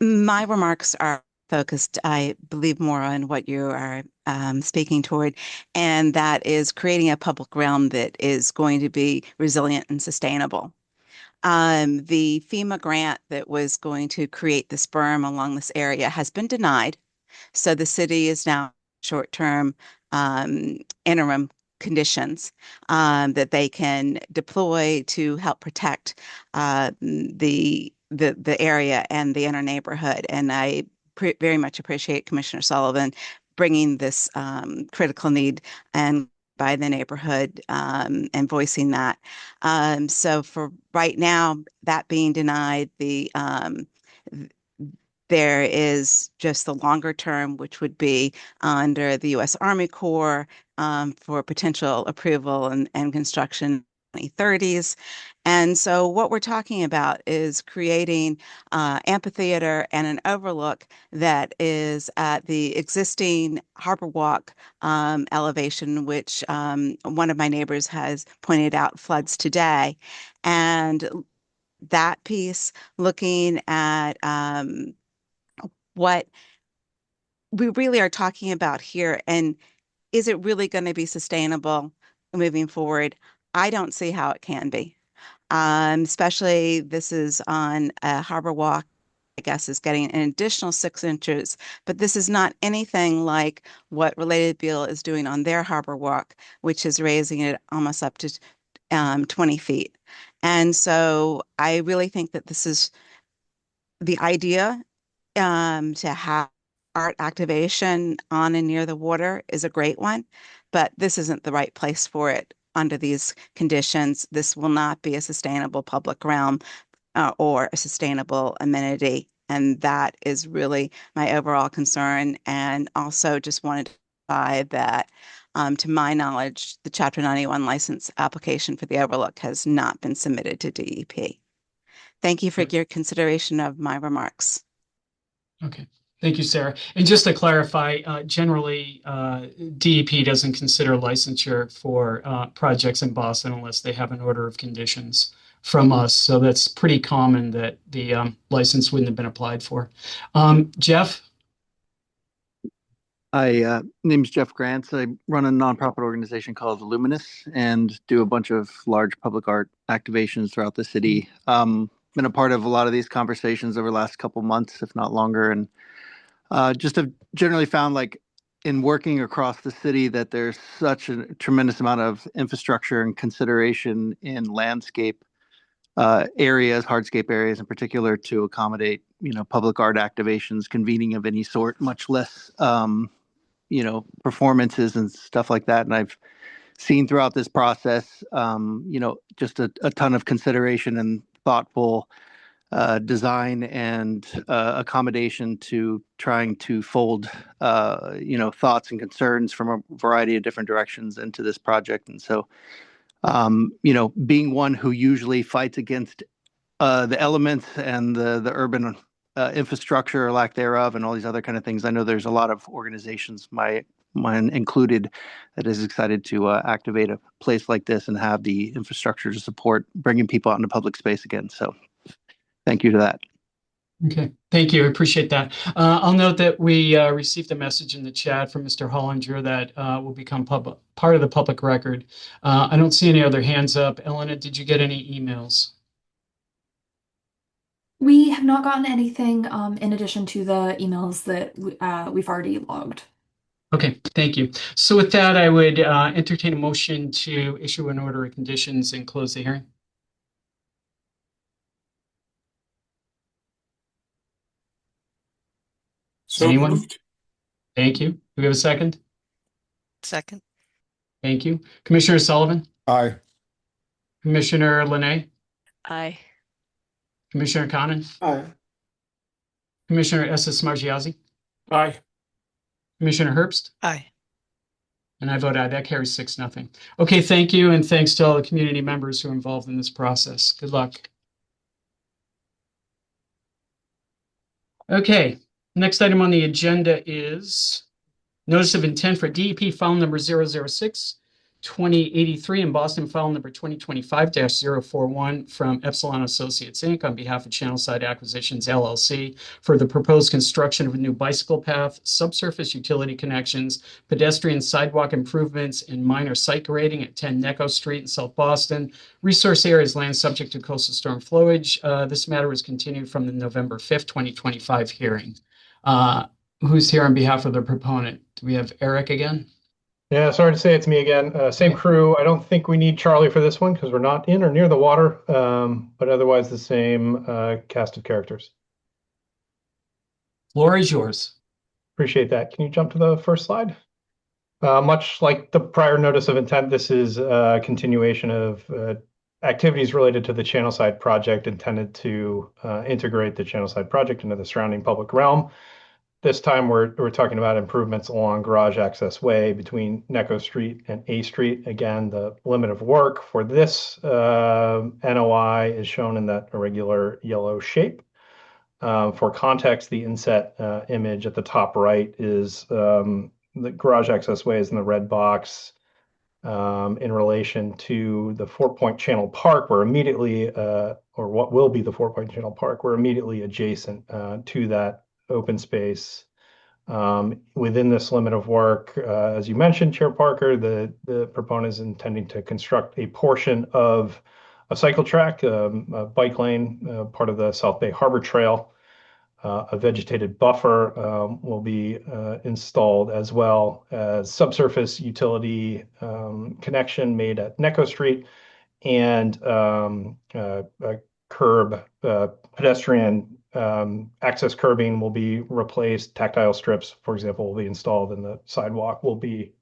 My remarks are focused, I believe, more on what you are speaking toward, and that is creating a public realm that is going to be resilient and sustainable. The FEMA grant that was going to create this berm along this area has been denied. So the city is now short-term interim conditions that they can deploy to help protect the area and the inner neighborhood. And I very much appreciate Commissioner Sullivan bringing this critical need and by the neighborhood and voicing that. So for right now, that being denied, there is just the longer term, which would be under the U.S. Army Corps for potential approval and construction 2030s. And so what we're talking about is creating amphitheater and an overlook that is at the existing Harbor Walk elevation, which one of my neighbors has pointed out floods today. And that piece, looking at what we really are talking about here, and is it really going to be sustainable moving forward? I don't see how it can be. Especially this is on a Harbor Walk, I guess, is getting an additional 6 inches, but this is not anything like what Related Beal is doing on their Harbor Walk, which is raising it almost up to 20 feet. And so I really think that this is the idea to have art activation on and near the water is a great one, but this isn't the right place for it. Under these conditions, this will not be a sustainable public realm or a sustainable amenity. And that is really my overall concern. And also just wanted to clarify that, to my knowledge, the Chapter 91 license application for the overlook has not been submitted to DEP. Thank you for your consideration of my remarks. Okay. Thank you, Sarah. And just to clarify, generally, DEP doesn't consider licensure for projects in Boston unless they have an order of conditions from us. So that's pretty common that the license wouldn't have been applied for. Jeff? Hi, name's Jeff Grants. I run a nonprofit organization called Luminous and do a bunch of large public art activations throughout the city. Been a part of a lot of these conversations over the last couple months, if not longer, and just have generally found like in working across the city that there's such a tremendous amount of infrastructure and consideration in landscape areas, hardscape areas in particular, to accommodate, public art activations, convening of any sort, much less, performances and stuff like that. And I've seen throughout this process, just a ton of consideration and thoughtful design and accommodation to trying to fold, thoughts and concerns from a variety of different directions into this project. And so, being one who usually fights against the elements and the urban infrastructure or lack thereof and all these other kind of things, I know there's a lot of organizations, mine included, that is excited to activate a place like this and have the infrastructure to support bringing people out into public space again. So thank you to that. Okay, thank you. I appreciate that. I'll note that we received a message in the chat from Mr. Hollinger that will become part of the public record. I don't see any other hands up. Elena, did you get any emails? We have not gotten anything in addition to the emails that we've already logged. Okay, thank you. So with that, I would entertain a motion to issue an order of conditions and close the hearing. So Anyone? moved. Thank you. Do we have a second? Second. Thank you. Commissioner Sullivan? Aye. Commissioner Linay? Aye. Commissioner Conan? Aye. Commissioner Smargiassi? Aye. Commissioner Herbst? Aye. And I vote aye. That carries 6-0. Okay, thank you, and thanks to all the community members who are involved in this process. Good luck. Okay, next item on the agenda is notice of intent for DEP file number 006-2083 and Boston file number 2025-041 from Epsilon Associates, Inc. on behalf of Channelside Acquisitions, LLC for the proposed construction of a new bicycle path, subsurface utility connections, pedestrian sidewalk improvements, and minor site grading at 10 Necco Street in South Boston. Resource area is land subject to coastal storm flowage. This matter was continued from the November 5th, 2025 hearing. Who's here on behalf of the proponent? Do we have Eric again? Yeah, sorry to say it's me again. Same crew. I don't think we need Charlie for this one because we're not in or near the water, but otherwise the same cast of characters. Floor is yours. Appreciate that. Can you jump to the first slide? Much like the prior notice of intent, this is a continuation of activities related to the Channelside project intended to integrate the Channelside project into the surrounding public realm. This time we're talking about improvements along Garage Access Way between Necco Street and A Street. Again, the limit of work for this NOI is shown in that irregular yellow shape. For context, the inset image at the top right is the Garage Access Way is in the red box in relation to the 4-Point Channel Park. We're immediately, or what will be the 4-Point Channel Park, we're immediately adjacent to that open space. Within this limit of work, as you mentioned, Chair Parker, the proponent is intending to construct a portion of a cycle track, a bike lane, part of the South Bay Harbor Trail. A vegetated buffer will be installed, as well as subsurface utility connection made at Necco Street, and a curb pedestrian access curbing will be replaced. Tactile strips, for example, will be installed, and the sidewalk will be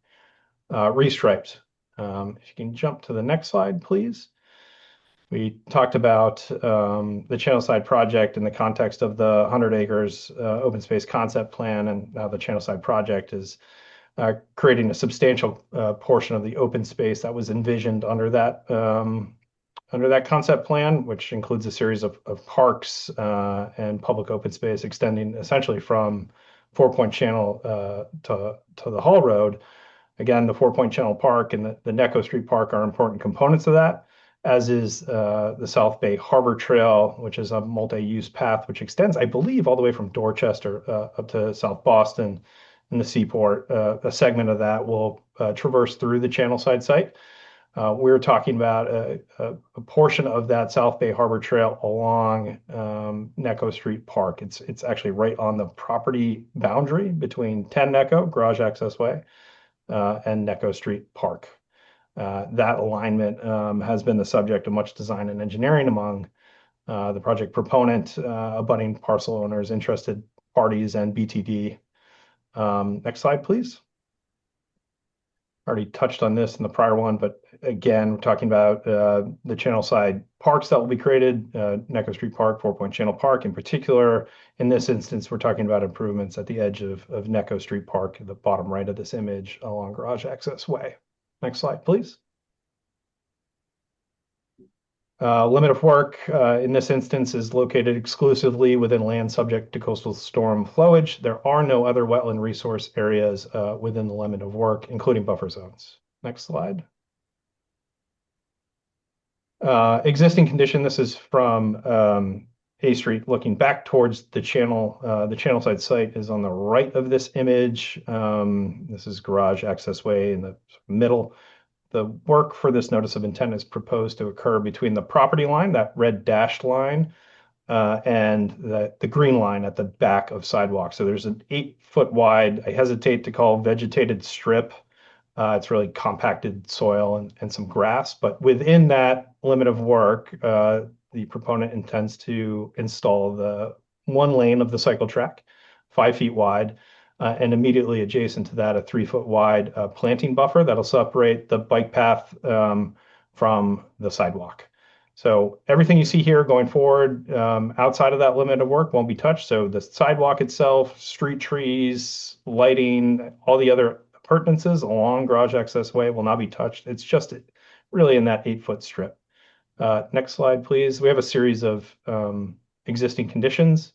restriped. If you can jump to the next slide, please. We talked about the Channelside project in the context of the 100 acres open space concept plan, and now the Channelside project is creating a substantial portion of the open space that was envisioned under that concept plan, which includes a series of parks and public open space extending essentially from 4-Point Channel to the Hall Road. Again, the 4-Point Channel Park and the Necco Street Park are important components of that, as is the South Bay Harbor Trail, which is a multi-use path which extends, I believe, all the way from Dorchester up to South Boston. in the seaport. A segment of that will traverse through the Channelside site. We're talking about a portion of that South Bay Harbor Trail along Necco Street Park. It's actually right on the property boundary between 10 Necco, Garage Access Way, and Necco Street Park. That alignment has been the subject of much design and engineering among the project proponent, abutting parcel owners, interested parties, and BTD. Next slide, please. Already touched on this in the prior one, but again, we're talking about the Channelside parks that will be created, Necco Street Park, 4 Point Channel Park in particular. In this instance, we're talking about improvements at the edge of Necco Street Park, at the bottom right of this image along Garage Access Way. Next slide, please. Limit of work in this instance is located exclusively within land subject to coastal storm flowage. There are no other wetland resource areas within the limit of work, including buffer zones. Next slide. Existing condition, this is from A Street looking back towards the channel. The Channelside site is on the right of this image. This is Garage Access Way in the middle. The work for this notice of intent is proposed to occur between the property line, that red dashed line, and the green line at the back of sidewalk. So there's an 8-foot wide, I hesitate to call vegetated strip. It's really compacted soil and some grass. But within that limit of work, the proponent intends to install the one lane of the cycle track, 5 feet wide, and immediately adjacent to that, a 3-foot wide planting buffer that'll separate the bike path from the sidewalk. So everything you see here going forward outside of that limit of work won't be touched. So the sidewalk itself, street trees, lighting, all the other appurtenances along Garage Access Way will not be touched. It's just really in that 8-foot strip. Next slide, please. We have a series of existing conditions.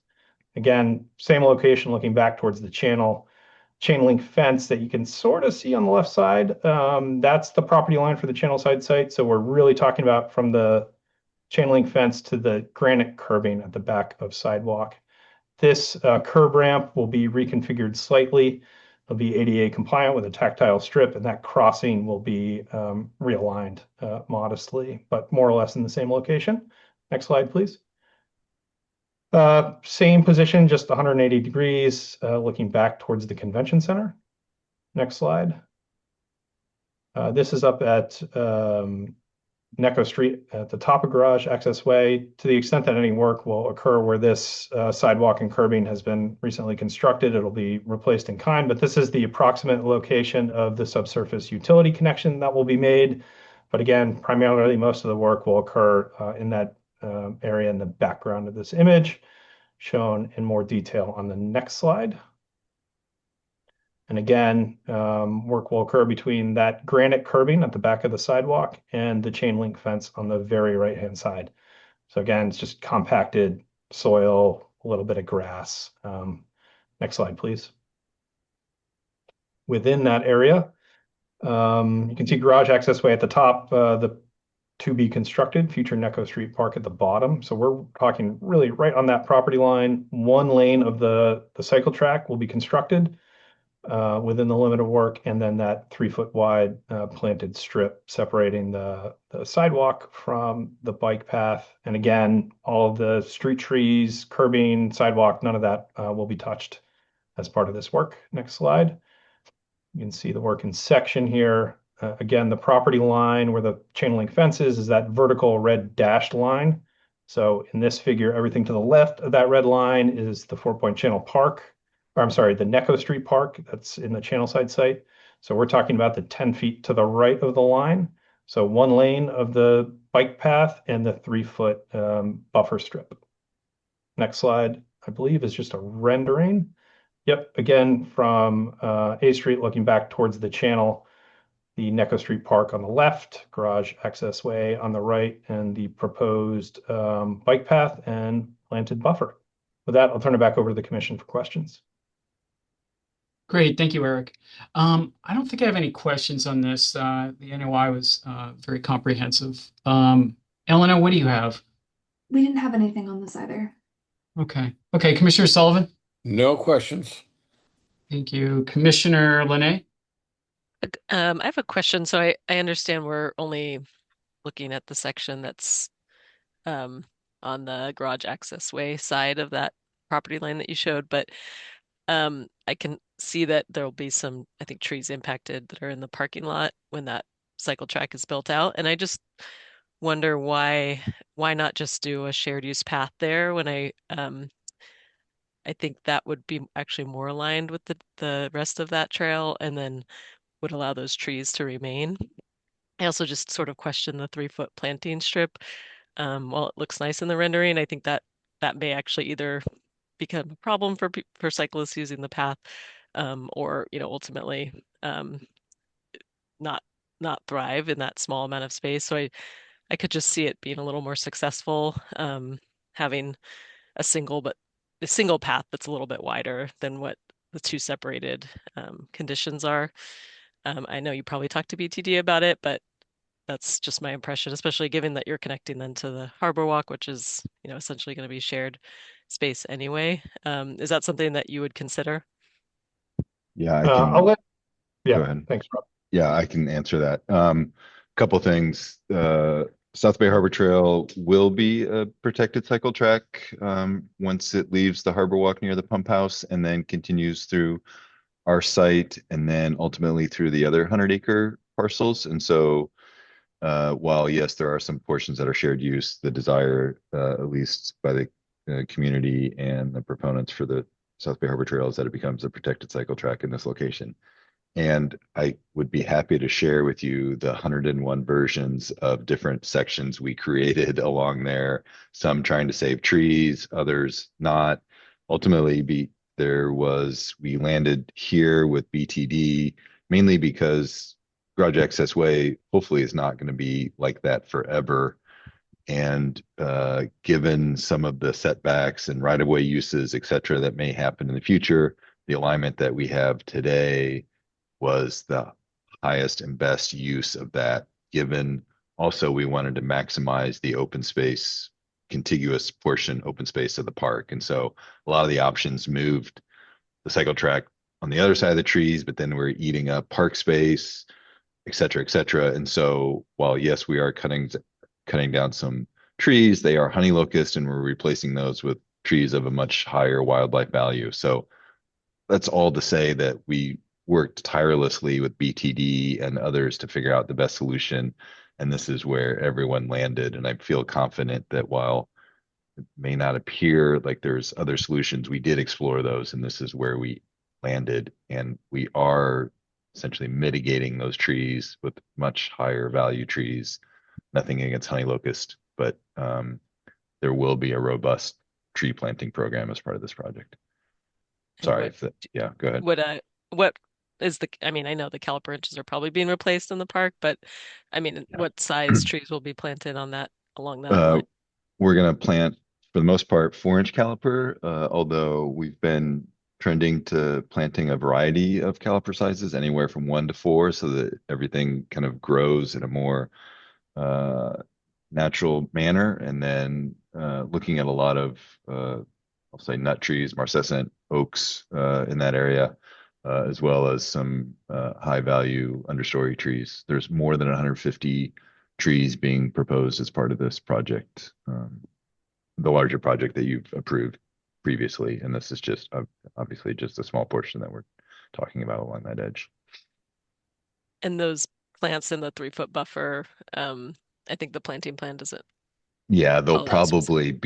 Again, same location looking back towards the channel. Chain link fence that you can sort of see on the left side. That's the property line for the Channelside site. So we're really talking about from the chain link fence to the granite curbing at the back of sidewalk. This curb ramp will be reconfigured slightly. It'll be ADA compliant with a tactile strip, and that crossing will be realigned modestly, but more or less in the same location. Next slide, please. Same position, just 180 degrees, looking back towards the convention center. Next slide. This is up at Necco Street at the top of Garage Access Way. To the extent that any work will occur where this sidewalk and curbing has been recently constructed, it'll be replaced in kind, but this is the approximate location of the subsurface utility connection that will be made. But again, primarily most of the work will occur in that area in the background of this image, shown in more detail on the next slide. And again, work will occur between that granite curbing at the back of the sidewalk and the chain link fence on the very right-hand side. So again, it's just compacted soil, a little bit of grass. Next slide, please. Within that area, you can see Garage Access Way at the top, the to be constructed future Necco Street Park at the bottom. So we're talking really right on that property line. One lane of the cycle track will be constructed within the limit of work, and then that 3-foot wide planted strip separating the sidewalk from the bike path. And again, all of the street trees, curbing, sidewalk, none of that will be touched as part of this work. Next slide. You can see the work in section here. Again, the property line where the chain link fence is that vertical red dashed line. So in this figure, everything to the left of that red line is the 4 Point Channel Park, or I'm sorry, the Necco Street Park that's in the Channelside site. So we're talking about the 10 feet to the right of the line. So one lane of the bike path and the 3-foot buffer strip. Next slide, I believe, is just a rendering. Yep, again, from A Street looking back towards the channel, the Necco Street Park on the left, Garage Access Way on the right, and the proposed bike path and planted buffer. With that, I'll turn it back over to the commission for questions. Great, thank you, Eric. I don't think I have any questions on this. The NOI was very comprehensive. Elena, what do you have? We didn't have anything on this either. Okay. Okay, Commissioner Sullivan? No questions. Thank you. Commissioner Linay? I have a question. So I understand we're only looking at the section that's um, on the garage access way side of that property line that you showed, but I can see that there'll be some, I think, trees impacted that are in the parking lot when that cycle track is built out. And I just wonder why not just do a shared use path there when I think that would be actually more aligned with the rest of that trail and then would allow those trees to remain. I also just sort of question the 3-foot planting strip. While it looks nice in the rendering, I think that that may actually either become a problem for cyclists using the path, or ultimately not not thrive in that small amount of space. So I could just see it being a little more successful, having a single path that's a little bit wider than what the two separated conditions are. I know you probably talked to BTD about it, but that's just my impression, especially given that you're connecting then to the Harbor Walk, which is, essentially going to be shared space anyway. Is that something that you would consider? Yeah, I I'll can. let, Go yeah, ahead. thanks, Rob. Yeah, I can answer that. Couple things. South Bay Harbor Trail will be a protected cycle track once it leaves the Harbor Walk near the pump house and then continues through our site and then ultimately through the other 100-acre parcels. And so while yes, there are some portions that are shared use, the desire, at least by the community and the proponents for the South Bay Harbor Trail, is that it becomes a protected cycle track in this location. And I would be happy to share with you the 101 versions of different sections we created along there, some trying to save trees, others not. Ultimately, we landed here with BTD mainly because Garage Access Way hopefully is not going to be like that forever. And given some of the setbacks and right-of-way uses, et cetera, that may happen in the future, the alignment that we have today was the highest and best use of that, given also we wanted to maximize the open space, contiguous portion open space of the park. And so a lot of the options moved the cycle track on the other side of the trees, but then we're eating up park space, et cetera, et cetera. And so while yes, we are cutting down some trees, they are honey locust, and we're replacing those with trees of a much higher wildlife value. So that's all to say that we worked tirelessly with BTD and others to figure out the best solution. And this is where everyone landed. And I feel confident that while it may not appear like there's other solutions, we did explore those. And this is where we landed. And we are essentially mitigating those trees with much higher value trees. Nothing against honey locust, but there will be a robust tree planting program as part of this project. Sorry if that, yeah, go ahead. What is I mean, I know the caliper inches are probably being replaced in the park, but I mean, what size trees will be planted on along that line? We're going to plant, for the most part, 4-inch caliper, although we've been trending to planting a variety of caliper sizes, anywhere from 1 to 4, so that everything kind of grows in a more natural manner. And then looking at a lot of, I'll say, nut trees, marcescent oaks in that area, as well as some high value understory trees. There's more than 150 trees being proposed as part of this project, the larger project that you've approved previously. And this is just obviously just a small portion that we're talking about along that edge. And those plants in the 3-foot buffer, I think the planting plan doesn't. Yeah, there probably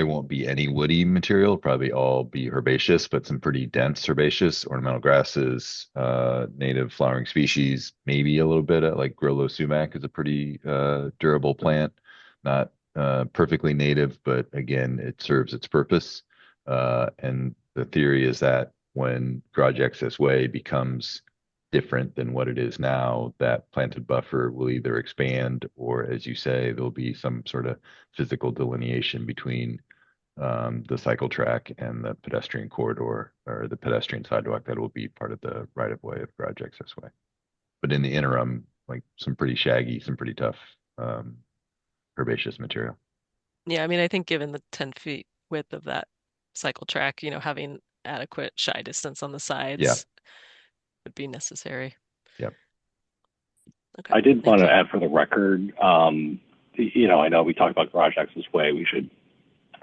won't be any woody material, it'll probably all be herbaceous, but some pretty dense herbaceous, ornamental grasses, native flowering species, maybe a little bit of like Grollo sumac is a pretty durable plant, not perfectly native, but again, it serves its purpose. And the theory is that when Garage Access Way becomes different than what it is now, that planted buffer will either expand or, as you say, there'll be some sort of physical delineation between the cycle track and the pedestrian corridor or the pedestrian sidewalk that will be part of the right of way of Garage Access Way. But in the interim, like some pretty shaggy, some pretty tough herbaceous material. Yeah, I mean, I think given the 10 feet width of that cycle track, having adequate shy distance on the sides Yeah. would be necessary. Yep. Okay. I did Thank want to you. add for the record, I know we talked about Garage Access Way. We should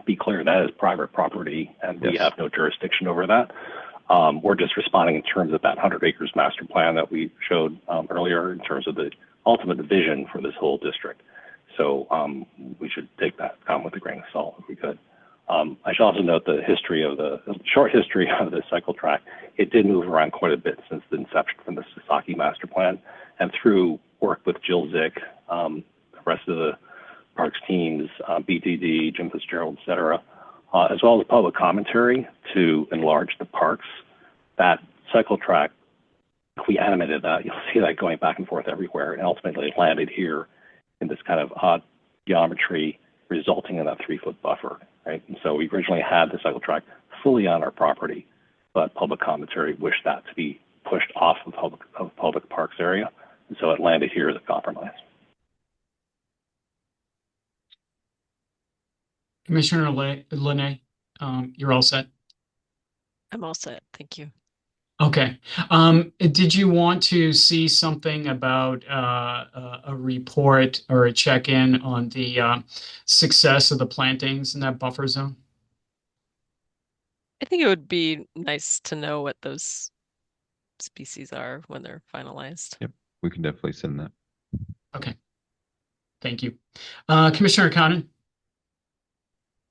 be clear that is private property and we have no jurisdiction over that. We're just responding in terms of that 100 acres master plan that we showed earlier in terms of the ultimate vision for this whole district. So we should take that comment with a grain of salt if we could. I should also note the short history of the cycle track. It did move around quite a bit since the inception from the Sasaki master plan, and through work with Jill Zick, the rest of the parks teams, BTD, Jim Fitzgerald, et cetera, as well as public commentary to enlarge the parks. That cycle track, if we animated that, you'll see that going back and forth everywhere, and ultimately it landed here in this kind of odd geometry, resulting in that 3-foot buffer, right? And so we originally had the cycle track fully on our property, but public commentary wished that to be pushed off of public parks area, and so it landed here as a compromise. Commissioner Linay, you're all set. I'm all set. Thank you. Okay. Did you want to see something about a report or a check-in on the success of the plantings in that buffer zone? I think it would be nice to know what those species are when they're finalized. Yep, we can definitely send that. Okay. Thank you. Commissioner Conan?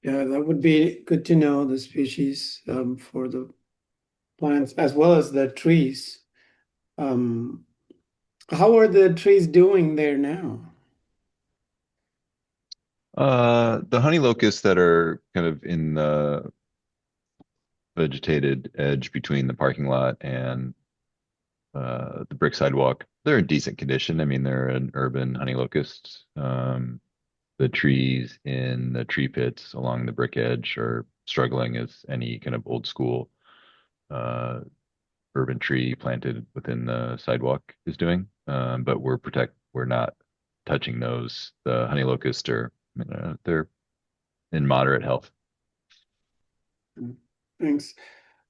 Yeah, that would be good to know the species for the plants as well as the trees. How are the trees doing there now? The honey locusts that are kind of in the vegetated edge between the parking lot and the brick sidewalk, they're in decent condition. I mean, they're an urban honey locust. The trees in the tree pits along the brick edge are struggling as any kind of old school urban tree planted within the sidewalk is doing. But we're not touching those. The honey locusts are, they're in moderate health. Thanks.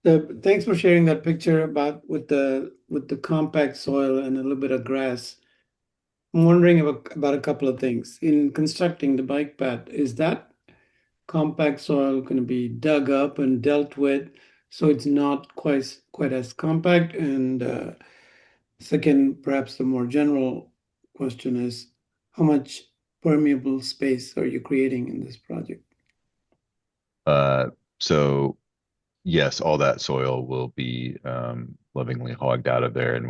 Thanks for sharing that picture about with the compact soil and a little bit of grass. I'm wondering about a couple of things. In constructing the bike path, is that compact soil going to be dug up and dealt with so it's not quite as compact? And second, perhaps the more general question is, how much permeable space are you creating in this project? So yes, all that soil will be lovingly hogged out of there, and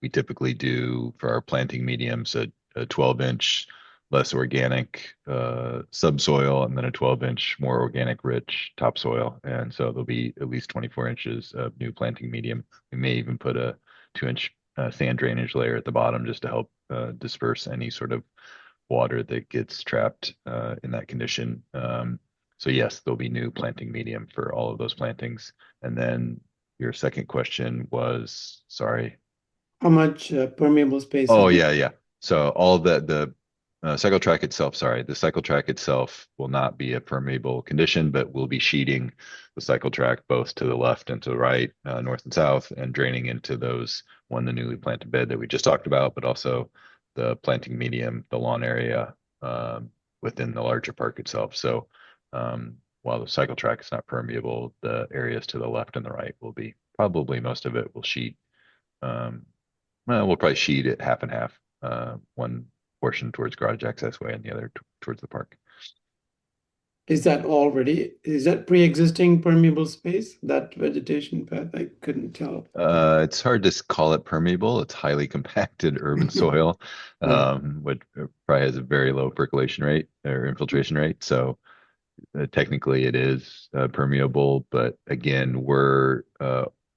we typically do for our planting mediums a 12-inch less organic subsoil and then a 12-inch more organic rich topsoil. And so there'll be at least 24 inches of new planting medium. We may even put a 2-inch sand drainage layer at the bottom just to help disperse any sort of water that gets trapped in that condition. So yes, there'll be new planting medium for all of those plantings. And then your second question was, sorry. How much permeable space? Oh, yeah. So all of the cycle track itself, the cycle track itself will not be a permeable condition, but we'll be sheeting the cycle track both to the left and to the right, north and south, and draining into the newly planted bed that we just talked about, but also the planting medium, the lawn area within the larger park itself. So while the cycle track is not permeable, the areas to the left and the right will be, probably most of it will sheet. We'll probably sheet it half and half, one portion towards Garage Access Way and the other towards the park. Is that pre-existing permeable space, that vegetation path? I couldn't tell. It's hard to call it permeable. It's highly compacted urban soil, which probably has a very low percolation rate or infiltration rate. So technically it is permeable, but again,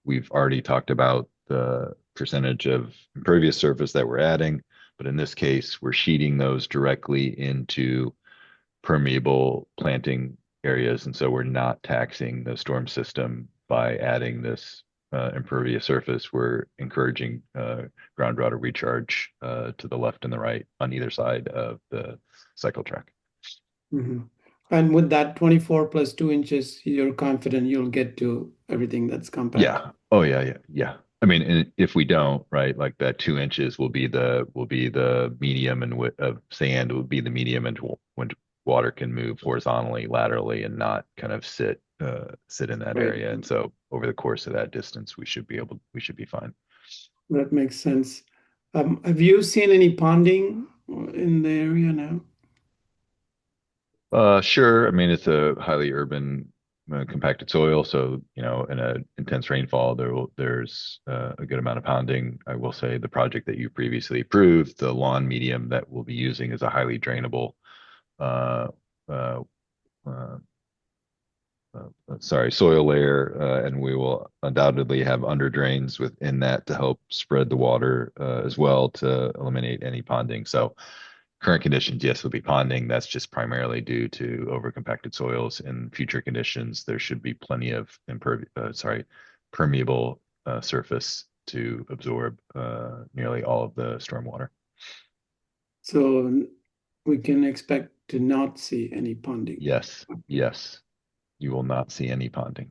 we've already talked about the percentage of impervious surface that we're adding, but in this case, we're sheeting those directly into permeable planting areas, and so we're not taxing the storm system by adding this impervious surface. We're encouraging groundwater recharge to the left and the right on either side of the cycle track. Mm-hmm. And with that 24 plus 2 inches, you're confident you'll get to everything that's compact. Yeah. Oh yeah. I mean, and if we don't, right, like that 2 inches will be the medium, and of sand will be the medium, and when water can move horizontally, laterally, and not kind of sit in that Right. area. And so over the course of that distance, we should be fine. That makes sense. Have you seen any ponding in the area now? Sure. I mean, it's a highly urban compacted soil, so in a intense rainfall, there's a good amount of ponding. I will say the project that you previously approved, the lawn medium that we'll be using, is a highly drainable, uh, uh, uh, soil layer, and we will undoubtedly have under drains within that to help spread the water as well to eliminate any ponding. So current conditions, yes, will be ponding. That's just primarily due to overcompacted soils. In future conditions, there should be plenty of permeable surface to absorb nearly all of the stormwater. So we can expect to not see any ponding. Yes. You will not see any ponding.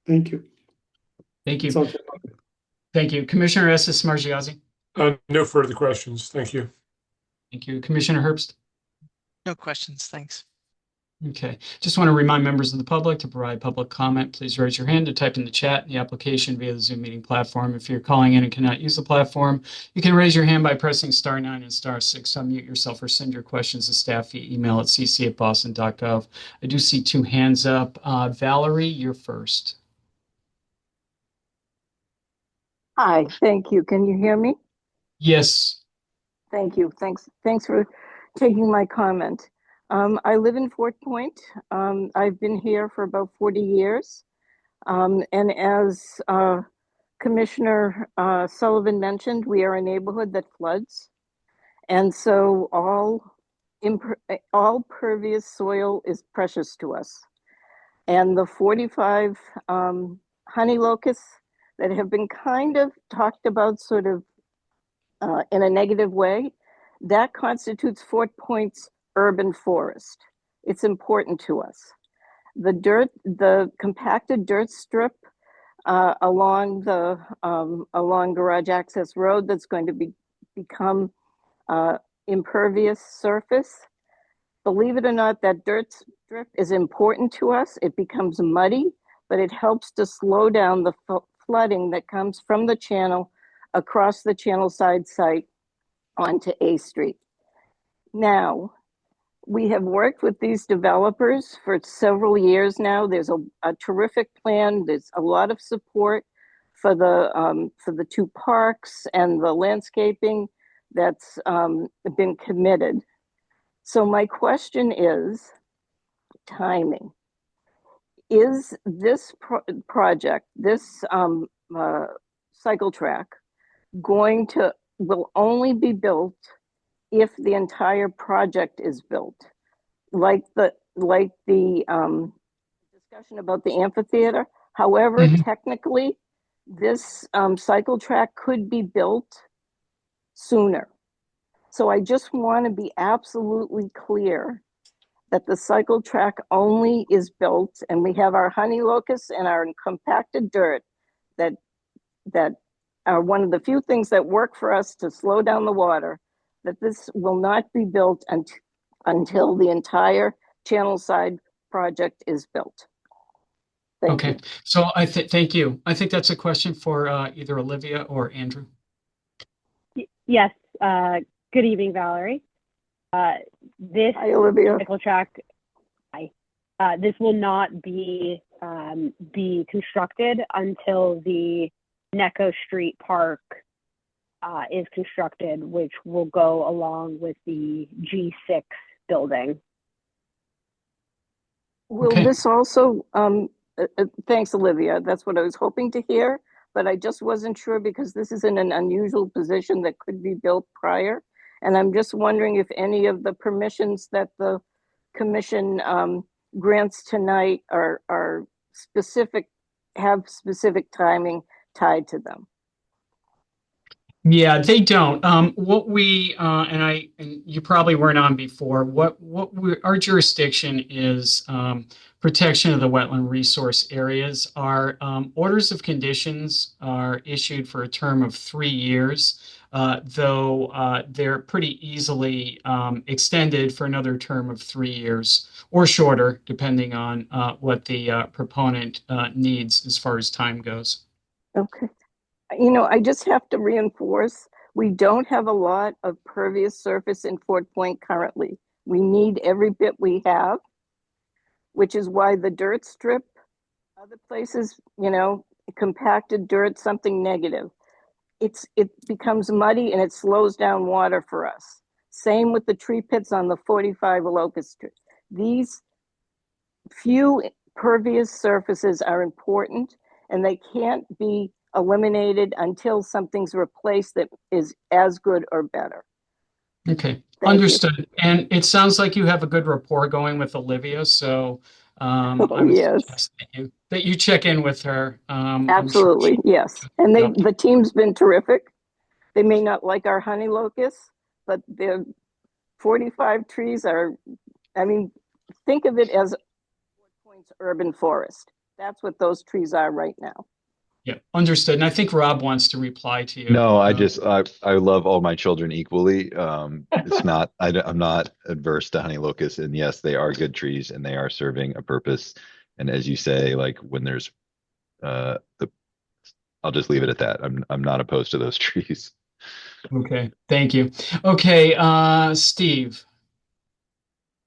Thank you. Thank you. That's all. Thank you. Commissioner Estes Margiazzi. No further questions. Thank you. Thank you. Commissioner Herbst. No questions, thanks. Okay. Just want to remind members of the public to provide public comment. Please raise your hand to type in the chat in the application via the Zoom meeting platform. If you're calling in and cannot use the platform, you can raise your hand by pressing *9 and *6 to unmute yourself, or send your questions to staff via email at cc@boston.gov. I do see 2 hands up. Valerie, you're first. Hi, thank you. Can you hear me? Yes. Thank you. Thanks for taking my comment. I live in Fort Point. I've been here for about 40 years. And as Commissioner Sullivan mentioned, we are a neighborhood that floods. And so all pervious soil is precious to us. And the 45 honey locusts that have been kind of talked about sort of in a negative way, that constitutes Fort Point's urban forest. It's important to us. The compacted dirt strip along Garage Access Road that's going to become impervious surface. Believe it or not, that dirt strip is important to us. It becomes muddy, but it helps to slow down the flooding that comes from the channel across the channel side site onto A Street. Now, we have worked with these developers for several years now. There's a terrific plan. There's a lot of support for the 2 parks and the landscaping that's been committed. So my question is timing. Is this project, this cycle track, will only be built if the entire project is built, like the discussion about the amphitheater? However, technically, this cycle track could be built sooner. So I just want to be absolutely clear that the cycle track only is built, and we have our honey locusts and our compacted dirt that are one of the few things that work for us to slow down the water, that this will not be built until the entire channel side project is built. Thank you. So thank you. I think that's a question for either Olivia or Andrew. Yes. Good evening, Valerie. This Hi, Olivia. cycle track, this will not be constructed until the Necco Street Park is constructed, which will go along with the G6 building. Will this also, thanks, Olivia. That's what I was hoping to hear, but I just wasn't sure because this is in an unusual position that could be built prior. And I'm just wondering if any of the permissions that the commission grants tonight are specific, have specific timing tied to them. Yeah, they don't. What we and you probably weren't on before. Our jurisdiction is protection of the wetland resource areas. Our orders of conditions are issued for a term of 3 years, though they're pretty easily extended for another term of 3 years or shorter, depending on what the proponent needs as far as time goes. Okay. You know, I just have to reinforce, we don't have a lot of pervious surface in Fort Point currently. We need every bit we have, which is why the dirt strip, other places, you know, compacted dirt, something negative. It becomes muddy and it slows down water for us. Same with the tree pits on the 45 Locust Street. These few pervious surfaces are important and they can't be eliminated until something's replaced that is as good or better. Okay, understood. And it sounds like you have a good rapport going with Olivia, so I would yes, suggest that you check in with her. absolutely, yes. And the team's been terrific. They may not like our honey locusts, but the 45 trees are, I mean, think of it as Fort Point's urban forest. That's what those trees are right now. Yeah, understood. And I think Rob wants to reply to you. No, I love all my children equally. It's not, I'm not adverse to honey locust, and yes, they are good trees and they are serving a purpose. And as you say, like when there's I'll just leave it at that. I'm not opposed to those trees. Okay, thank you. Okay, Steve.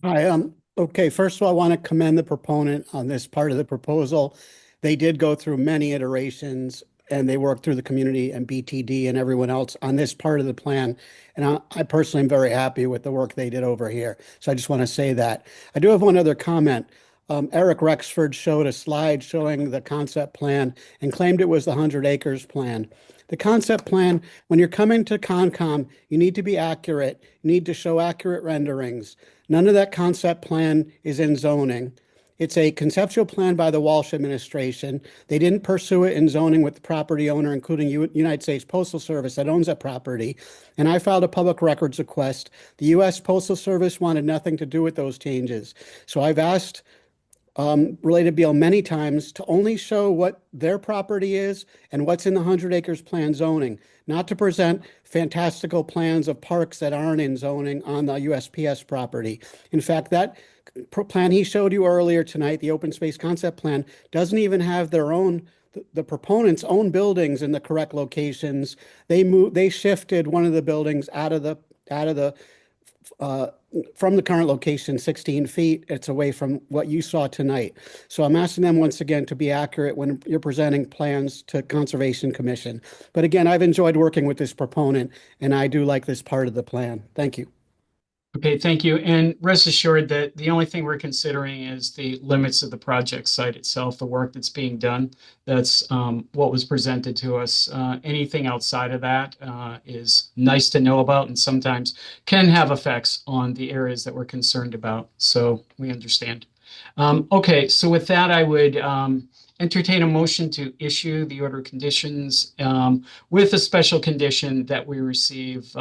Hi, okay, first of all, I want to commend the proponent on this part of the proposal. They did go through many iterations and they worked through the community and BTD and everyone else on this part of the plan. And I personally am very happy with the work they did over here. So I just want to say that. I do have one other comment. Eric Rexford showed a slide showing the concept plan and claimed it was the 100 acres plan. The concept plan, when you're coming to Concom, you need to be accurate. You need to show accurate renderings. None of that concept plan is in zoning. It's a conceptual plan by the Walsh administration. They didn't pursue it in zoning with the property owner, including United States Postal Service that owns that property. And I filed a public records request. The U.S. Postal Service wanted nothing to do with those changes. So I've asked Related Beal many times to only show what their property is and what's in the 100 acres plan zoning, not to present fantastical plans of parks that aren't in zoning on the USPS property. In fact, that plan he showed you earlier tonight, the open space concept plan, doesn't even have their own, the proponents' own buildings in the correct locations. They shifted one of the buildings out of the from the current location 16 feet. It's away from what you saw tonight. So I'm asking them once again to be accurate when you're presenting plans to Conservation Commission. But again, I've enjoyed working with this proponent and I do like this part of the plan. Thank you. Okay, thank you. And rest assured that the only thing we're considering is the limits of the project site itself, the work that's being done. That's what was presented to us. Anything outside of that is nice to know about and sometimes can have effects on the areas that we're concerned about. So we understand. Okay, so with that, I would entertain a motion to issue the order of conditions with a special condition that we receive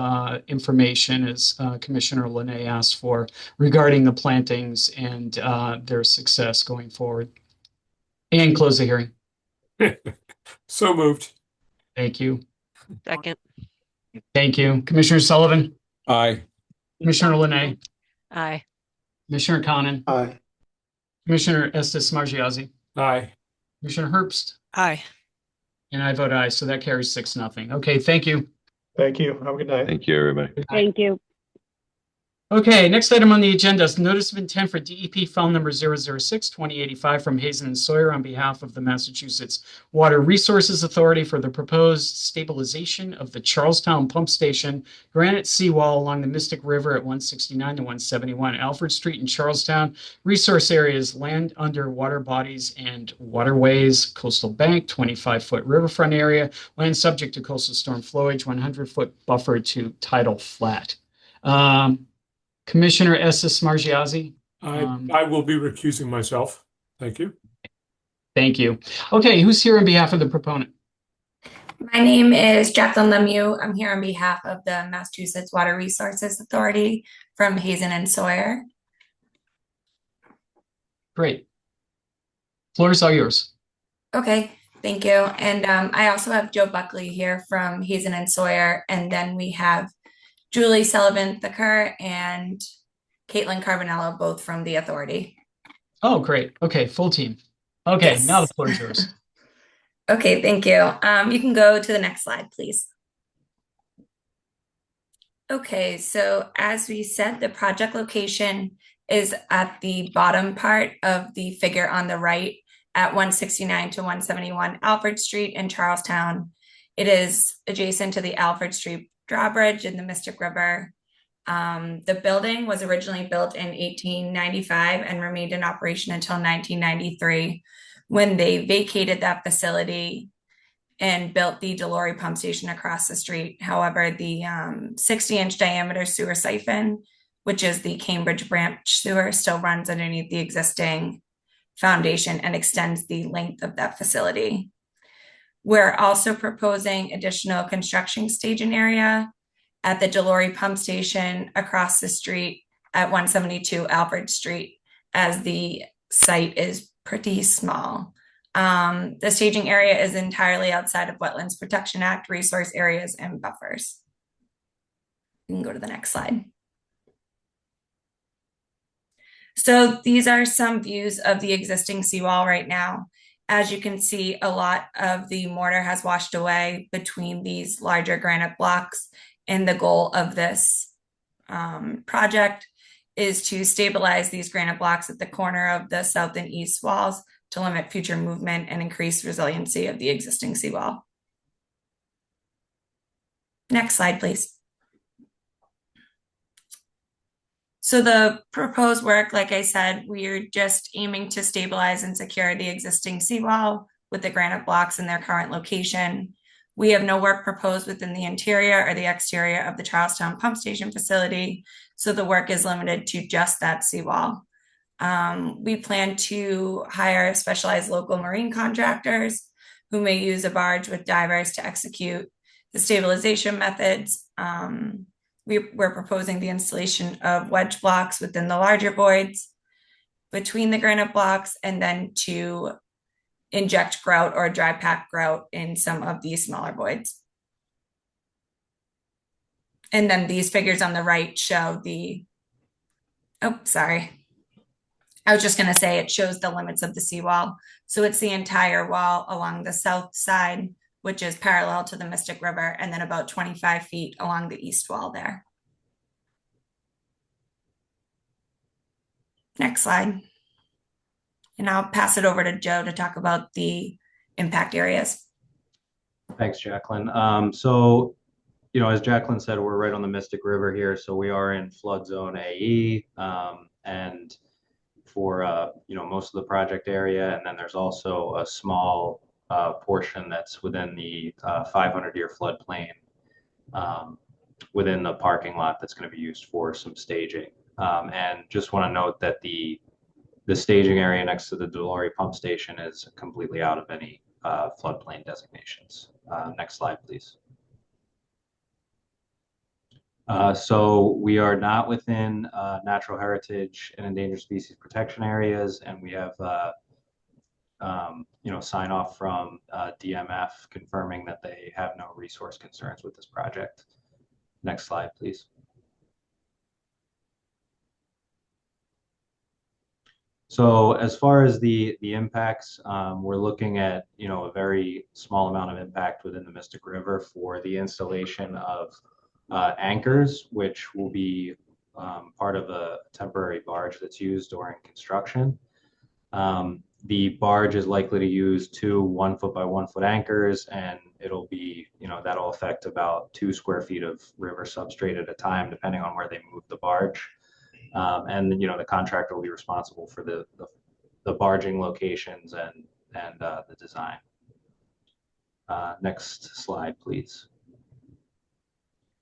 information, as Commissioner Linay asked for, regarding the plantings and their success going forward. And close the hearing. So moved. Thank you. Second. Thank you. Commissioner Sullivan? Aye. Commissioner Linay? Aye. Commissioner Conan? Aye. Commissioner Estes Margiazzi? Aye. Commissioner Herbst? Aye. And I vote aye, so that carries 6-0. Okay, thank you. Thank you. Have a good night. Thank you, everybody. Thank you. Okay, next item on the agenda is notice of intent for DEP file number 006-2085 from Hazen and Sawyer on behalf of the Massachusetts Water Resources Authority for the proposed stabilization of the Charlestown Pump Station granite seawall along the Mystic River at 169 to 171 Alfred Street in Charlestown. Resource areas: land under water bodies and waterways, coastal bank, 25-foot riverfront area, land subject to coastal storm flowage, 100-foot buffer to tidal flat. Commissioner Estes Margiazzi? I will be recusing myself. Thank you. Thank you. Okay, who's here on behalf of the proponent? My name is Jacqueline Lemieux. I'm here on behalf of the Massachusetts Water Resources Authority from Hazen and Sawyer. Great. Floor is all yours. Okay, thank you. And I also have Joe Buckley here from Hazen and Sawyer. And then we have Julie Sullivan Thacker and Caitlin Carbonello, both from the authority. Oh, great. Okay, full team. Okay, Yes. now the floor is yours. Okay, thank you. You can go to the next slide, please. Okay, so as we said, the project location is at the bottom part of the figure on the right at 169 to 171 Alfred Street in Charlestown. It is adjacent to the Alfred Street drawbridge in the Mystic River. The building was originally built in 1895 and remained in operation until 1993, when they vacated that facility and built the Delory pump station across the street. However, the 60-inch diameter sewer siphon, which is the Cambridge branch sewer, still runs underneath the existing foundation and extends the length of that facility. We're also proposing additional construction staging area at the Delory pump station across the street at 172 Alfred Street, as the site is pretty small. The staging area is entirely outside of Wetlands Protection Act resource areas and buffers. You can go to the next slide. So these are some views of the existing seawall right now. As you can see, a lot of the mortar has washed away between these larger granite blocks, and the goal of this project is to stabilize these granite blocks at the corner of the south and east walls to limit future movement and increase resiliency of the existing seawall. Next slide, please. So the proposed work, like I said, we're just aiming to stabilize and secure the existing seawall with the granite blocks in their current location. We have no work proposed within the interior or the exterior of the Charlestown pump station facility, so the work is limited to just that seawall. We plan to hire specialized local marine contractors who may use a barge with divers to execute the stabilization methods. We're proposing the installation of wedge blocks within the larger voids between the granite blocks, and then to inject grout or dry pack grout in some of these smaller voids. And then these figures on the right show the, oh, sorry. I was just going to say it shows the limits of the seawall. So it's the entire wall along the south side, which is parallel to the Mystic River, and then about 25 feet along the east wall there. Next slide. And I'll pass it over to Joe to talk about the impact areas. Thanks, Jacqueline. So, you know, as Jacqueline said, we're right on the Mystic River here. So we are in flood zone AE, and for, you know, most of the project area. And then there's also a small portion that's within the 500-year floodplain within the parking lot that's going to be used for some staging. And just want to note that the staging area next to the Delory pump station is completely out of any floodplain designations. Next slide, please. So we are not within natural heritage and endangered species protection areas, and we have you know, sign off from DMF confirming that they have no resource concerns with this project. Next slide, please. So as far as the impacts, we're looking at, you know, a very small amount of impact within the Mystic River for the installation of anchors, which will be part of a temporary barge that's used during construction. The barge is likely to use 2 1-foot by 1-foot anchors, and it'll be, you know, that'll affect about 2 square feet of river substrate at a time, depending on where they move the barge. And you know, the contractor will be responsible for the barging locations and the design. Next slide, please.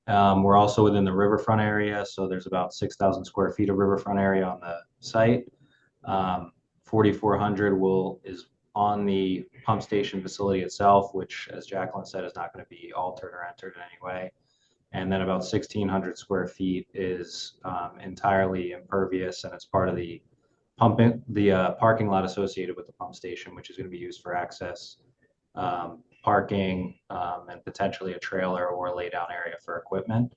We're also within the riverfront area, so there's about 6,000 square feet of riverfront area on the site. 4,400 is on the pump station facility itself, which, as Jacqueline said, is not going to be altered or entered in any way. And then about 1,600 square feet is entirely impervious, and it's part of the parking lot associated with the pump station, which is going to be used for access, parking, and potentially a trailer or a laydown area for equipment.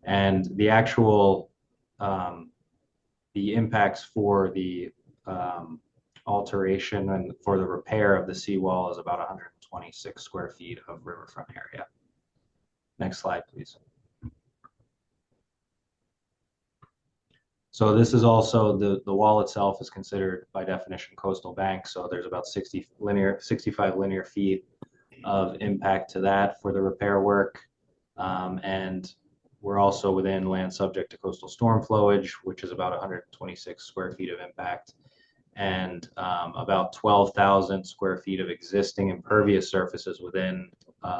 And the actual the impacts for the alteration and for the repair of the seawall is about 126 square feet of riverfront area. Next slide, please. So this is also the wall itself is considered by definition coastal bank. So there's about 65 linear feet of impact to that for the repair work. And we're also within land subject to coastal storm flowage, which is about 126 square feet of impact. And about 12,000 square feet of existing impervious surfaces within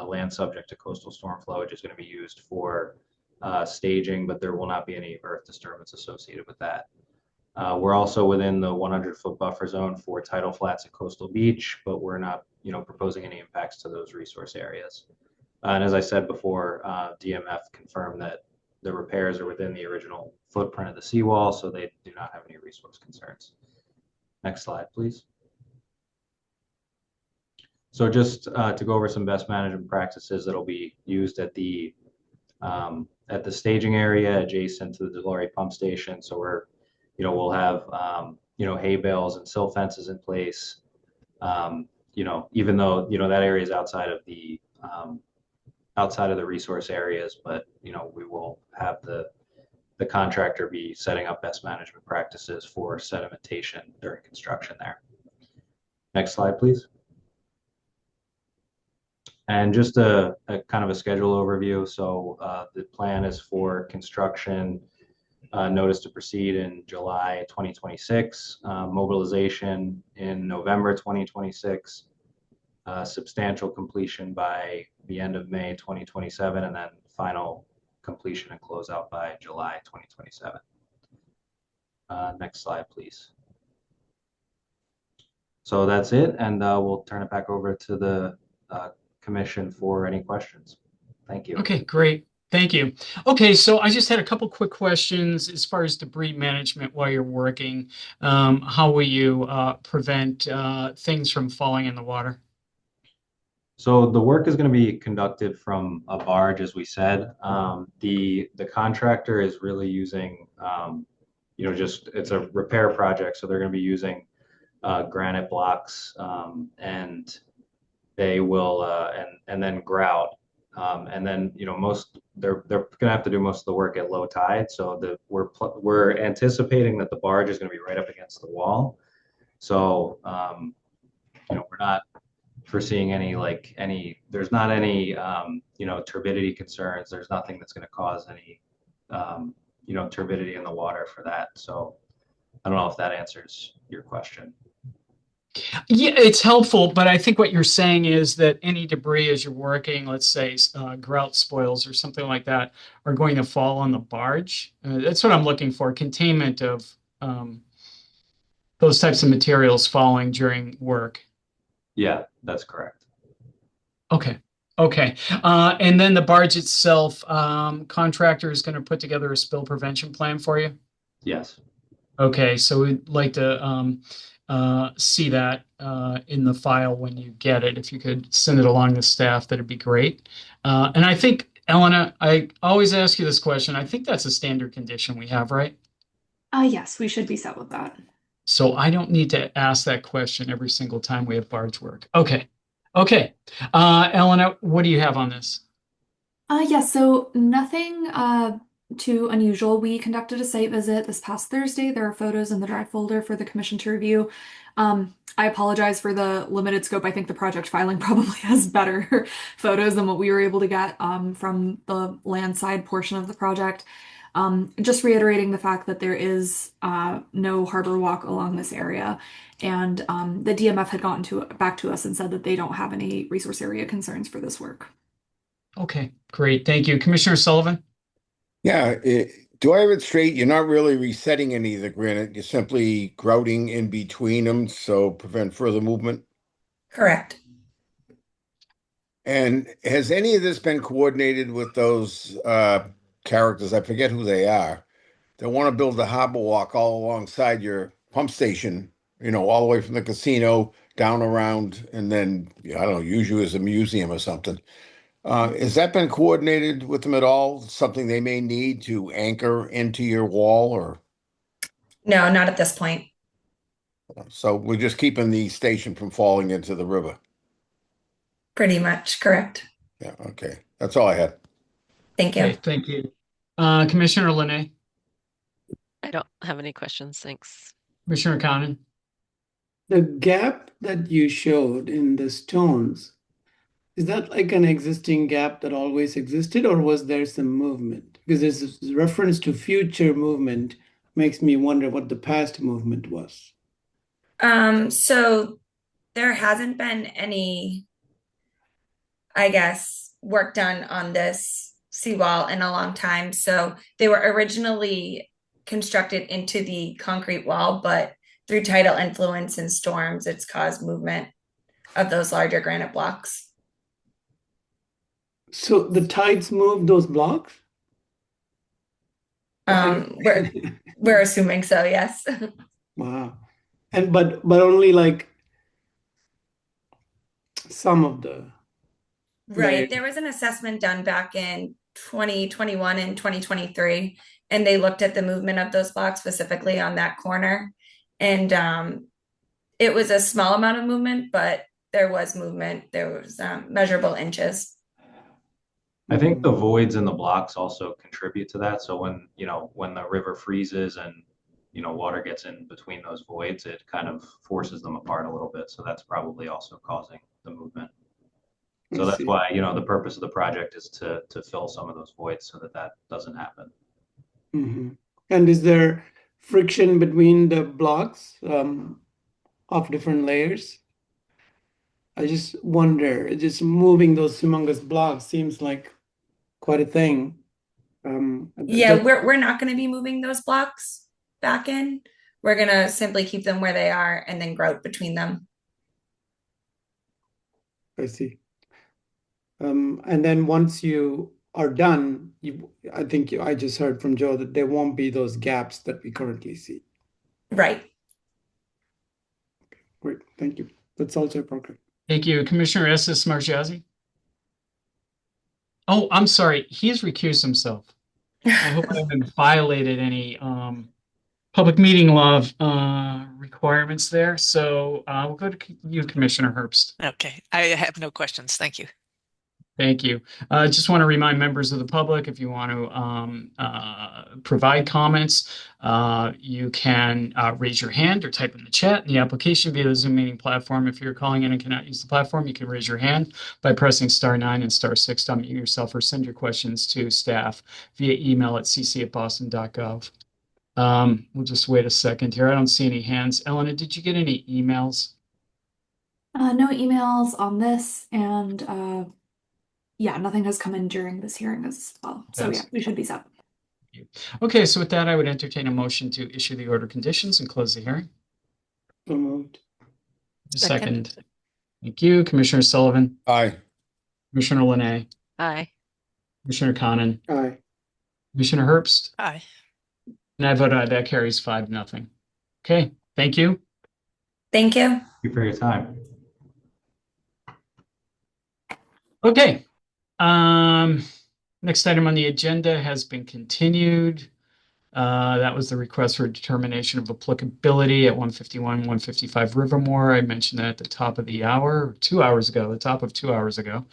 land subject to coastal storm flowage is going to be used for staging, but there will not be any earth disturbance associated with that. We're also within the 100-foot buffer zone for tidal flats at Coastal Beach, but we're not, proposing any impacts to those resource areas. And as I said before, DMF confirmed that the repairs are within the original footprint of the seawall, so they do not have any resource concerns. Next slide, please. So just to go over some best management practices that'll be used at the staging area adjacent to the Delory pump station. So we'll have hay bales and silt fences in place. Even though that area is outside of the resource areas, but we will have the contractor be setting up best management practices for sedimentation during construction there. Next slide, please. And just a kind of a schedule overview. So the plan is for construction notice to proceed in July 2026, mobilization in November 2026, substantial completion by the end of May 2027, and then final completion and closeout by July 2027. Next slide, please. So that's it, and we'll turn it back over to the commission for any questions. Thank you. Okay, great. Thank you. Okay, so I just had a couple quick questions as far as debris management while you're working. How will you prevent things from falling in the water? So the work is going to be conducted from a barge, as we said. The contractor is really using, it's a repair project, so they're going to be using granite blocks, and they will and then grout, and then they're going to have to do most of the work at low tide. So we're anticipating that the barge is going to be right up against the wall. So we're not foreseeing there's not any turbidity concerns. There's nothing that's going to cause any turbidity in the water for that. So I don't know if that answers your question. Yeah, it's helpful, but I think what you're saying is that any debris as you're working, let's say grout spoils or something like that, are going to fall on the barge. That's what I'm looking for, containment of those types of materials falling during work. Yeah, that's correct. Okay. And then the barge itself, contractor is going to put together a spill prevention plan for you? Yes. Okay, so we'd like to see that in the file when you get it. If you could send it along to staff, that'd be great. And I think, Elena, I always ask you this question. I think that's a standard condition we have, right? Yes, we should be set with that. So I don't need to ask that question every single time we have barge work. Okay. Elena, what do you have on this? Yes, so nothing too unusual. We conducted a site visit this past Thursday. There are photos in the drive folder for the commission to review. I apologize for the limited scope. I think the project filing probably has better photos than what we were able to get from the land side portion of the project. Just reiterating the fact that there is no harbor walk along this area, and the DMF had gotten back to us and said that they don't have any resource area concerns for this work. Okay, great. Thank you. Commissioner Sullivan? Yeah, do I have it straight? You're not really resetting any of the granite. You're simply grouting in between them, so prevent further movement? Correct. And has any of this been coordinated with those characters? I forget who they are. They want to build the harbor walk all alongside your pump station, all the way from the casino down around, and then, I don't know, use you as a museum or something. Has that been coordinated with them at all? Something they may need to anchor into your wall, or No, not at this point. so we're just keeping the station from falling into the river? Pretty much, correct. Yeah, okay. That's all I had. Thank you. Okay, thank you. Commissioner Linay, I don't have any questions. Thanks. Commissioner Conan. The gap that you showed in the stones, is that like an existing gap that always existed, or was there some movement? Because there's this reference to future movement, makes me wonder what the past movement was. So there hasn't been any, I guess, work done on this seawall in a long time. So they were originally constructed into the concrete wall, but through tidal influence and storms, it's caused movement of those larger granite blocks. So the tides moved those blocks? We're assuming so, yes. Wow. And but only like some of the Right. There was an assessment done back in 2021 and 2023, and they looked at the movement of those blocks specifically on that corner. And it was a small amount of movement, but there was movement. There was measurable inches. I think the voids in the blocks also contribute to that. So when the river freezes and water gets in between those voids, it kind of forces them apart a little bit. So that's probably also causing the movement. So that's why, the purpose of the project is to fill some of those voids so that doesn't happen. Mm-hmm. And is there friction between the blocks of different layers? I just wonder, just moving those humongous blocks seems like quite a thing. Yeah, we're not going to be moving those blocks back in. We're going to simply keep them where they are and then grout between them. I see. And then once you are done, I just heard from Joe that there won't be those gaps that we currently see. Right. Great, thank you. That's also program. Thank you. Commissioner Estes Marchazzi. Oh, I'm sorry. He has recused himself. I hope I haven't violated any public meeting law requirements there. So we'll go to you, Commissioner Herbst. Okay, I have no questions. Thank you. Thank you. Just want to remind members of the public, if you want to provide comments, you can raise your hand or type in the chat in the application via the Zoom meeting platform. If you're calling in and cannot use the platform, you can raise your hand by pressing *9 and *6 to unmute yourself, or send your questions to staff via email at cc@boston.gov. We'll just wait a second here. I don't see any hands. Elena, did you get any emails? No emails on this, and yeah, nothing has come in during this hearing as well. So yeah, we should be set. Okay, so with that, I would entertain a motion to issue the order of conditions and close the hearing. So moved. Second. Thank you. Commissioner Sullivan. Aye. Commissioner Linay. Aye. Commissioner Conan. Aye. Commissioner Herbst. Aye. And I vote aye. That carries 5-0. Okay, thank you. Thank you. Thank you for your time. Okay. Next item on the agenda has been continued. That was the request for determination of applicability at 151, 155 Rivermore. I mentioned that at the top of the hour, 2 hours ago, the top of 2 hours ago.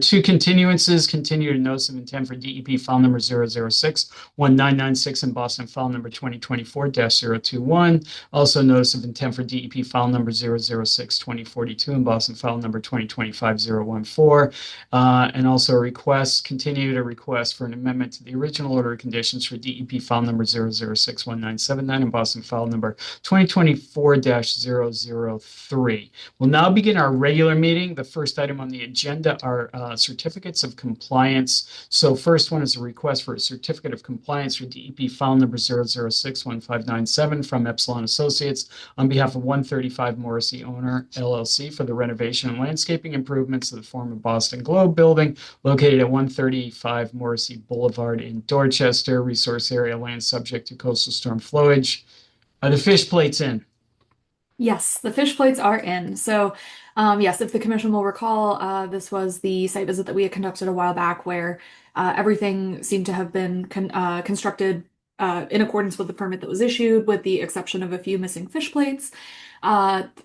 Two continuances, continued notice of intent for DEP file number 006-1996 in Boston file number 2024-021. Also notice of intent for DEP file number 006-2042 in Boston file number 2025-014. And also a request for an amendment to the original order of conditions for DEP file number 0061979 and Boston file number 2024-003. We'll now begin our regular meeting. The first item on the agenda are certificates of compliance. So first one is a request for a certificate of compliance for DEP file number 0061597 from Epsilon Associates on behalf of 135 Morrissey Owner LLC for the renovation and landscaping improvements to the former Boston Globe building located at 135 Morrissey Boulevard in Dorchester. Resource area land subject to coastal storm flowage. Are the fish plates in? Yes, the fish plates are in. So, yes, if the commission will recall, this was the site visit that we had conducted a while back where everything seemed to have been constructed in accordance with the permit that was issued, with the exception of a few missing fish plates.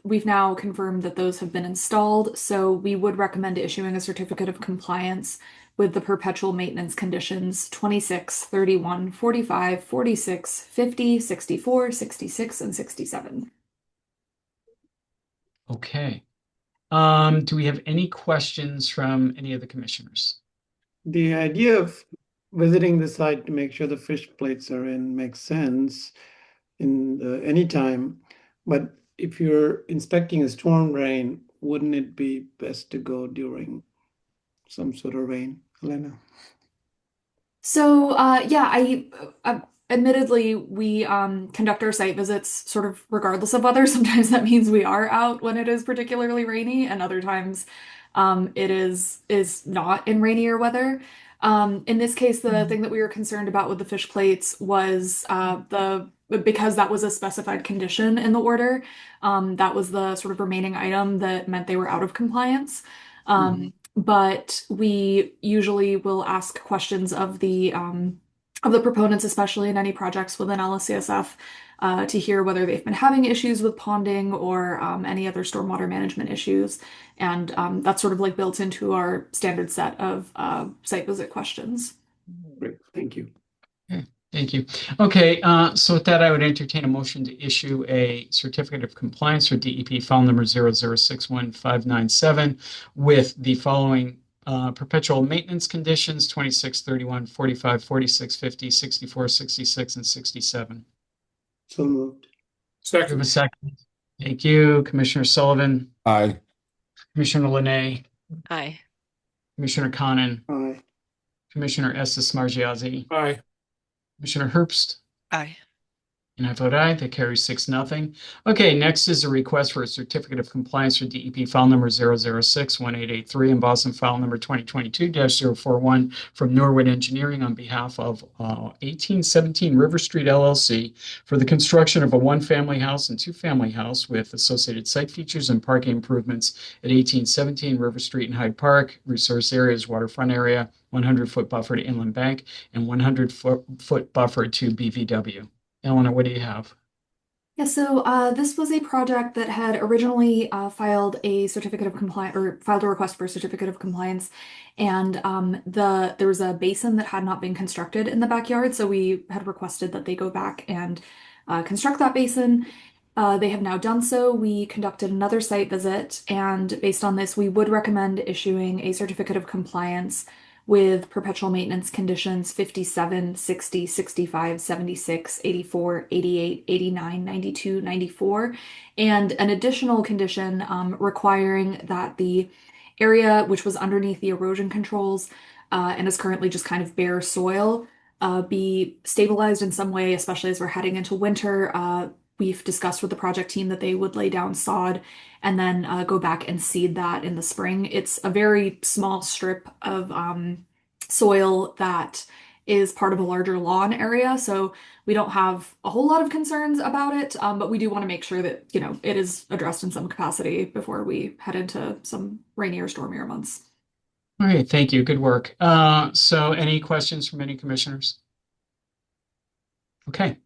We've now confirmed that those have been installed, so we would recommend issuing a certificate of compliance with the perpetual maintenance conditions 26, 31, 45, 46, 50, 64, 66, and 67. Okay. Do we have any questions from any of the commissioners? The idea of visiting the site to make sure the fish plates are in makes sense in any time, but if you're inspecting a storm drain, wouldn't it be best to go during some sort of rain, Elena? So, yeah, admittedly, we conduct our site visits sort of regardless of weather. Sometimes that means we are out when it is particularly rainy, and other times it is not in rainier weather. In this case, the thing that we were concerned about with the fish plates was because that was a specified condition in the order, that was the sort of remaining item that meant they were out of compliance. But we usually will ask questions of the proponents, especially in any projects within LSCSF, to hear whether they've been having issues with ponding or any other stormwater management issues. And that's sort of like built into our standard set of site visit questions. Great, thank you. Okay, thank you. Okay, so with that, I would entertain a motion to issue a certificate of compliance for DEP file number 0061597 with the following perpetual maintenance conditions 26, 31, 45, 46, 50, 64, 66, and 67. So moved. Give a second. Thank you. Commissioner Sullivan. Aye. Commissioner Linay. Aye. Commissioner Conan. Aye. Commissioner Estes Margiazzi. Aye. Commissioner Herbst. Aye. And I vote aye. That carries 6-0. Okay, next is a request for a certificate of compliance for DEP file number 0061883 and Boston file number 2022-041 from Norwood Engineering on behalf of 1817 River Street LLC for the construction of a one-family house and two-family house with associated site features and parking improvements at 1817 River Street in Hyde Park. Resource areas, waterfront area, 100-foot buffer to inland bank, and 100-foot buffer to BVW. Eleanor, what do you have? Yeah, so this was a project that had originally filed a certificate of compliance or filed a request for a certificate of compliance, and there was a basin that had not been constructed in the backyard, so we had requested that they go back and construct that basin. They have now done so. We conducted another site visit, and based on this, we would recommend issuing a certificate of compliance with perpetual maintenance conditions 57, 60, 65, 76, 84, 88, 89, 92, 94, and an additional condition requiring that the area which was underneath the erosion controls and is currently just kind of bare soil be stabilized in some way, especially as we're heading into winter. We've discussed with the project team that they would lay down sod and then go back and seed that in the spring. It's a very small strip of soil that is part of a larger lawn area, so we don't have a whole lot of concerns about it, but we do want to make sure that, you know, it is addressed in some capacity before we head into some rainier, stormier months. All right, thank you. Good work. So any questions from any commissioners? Okay.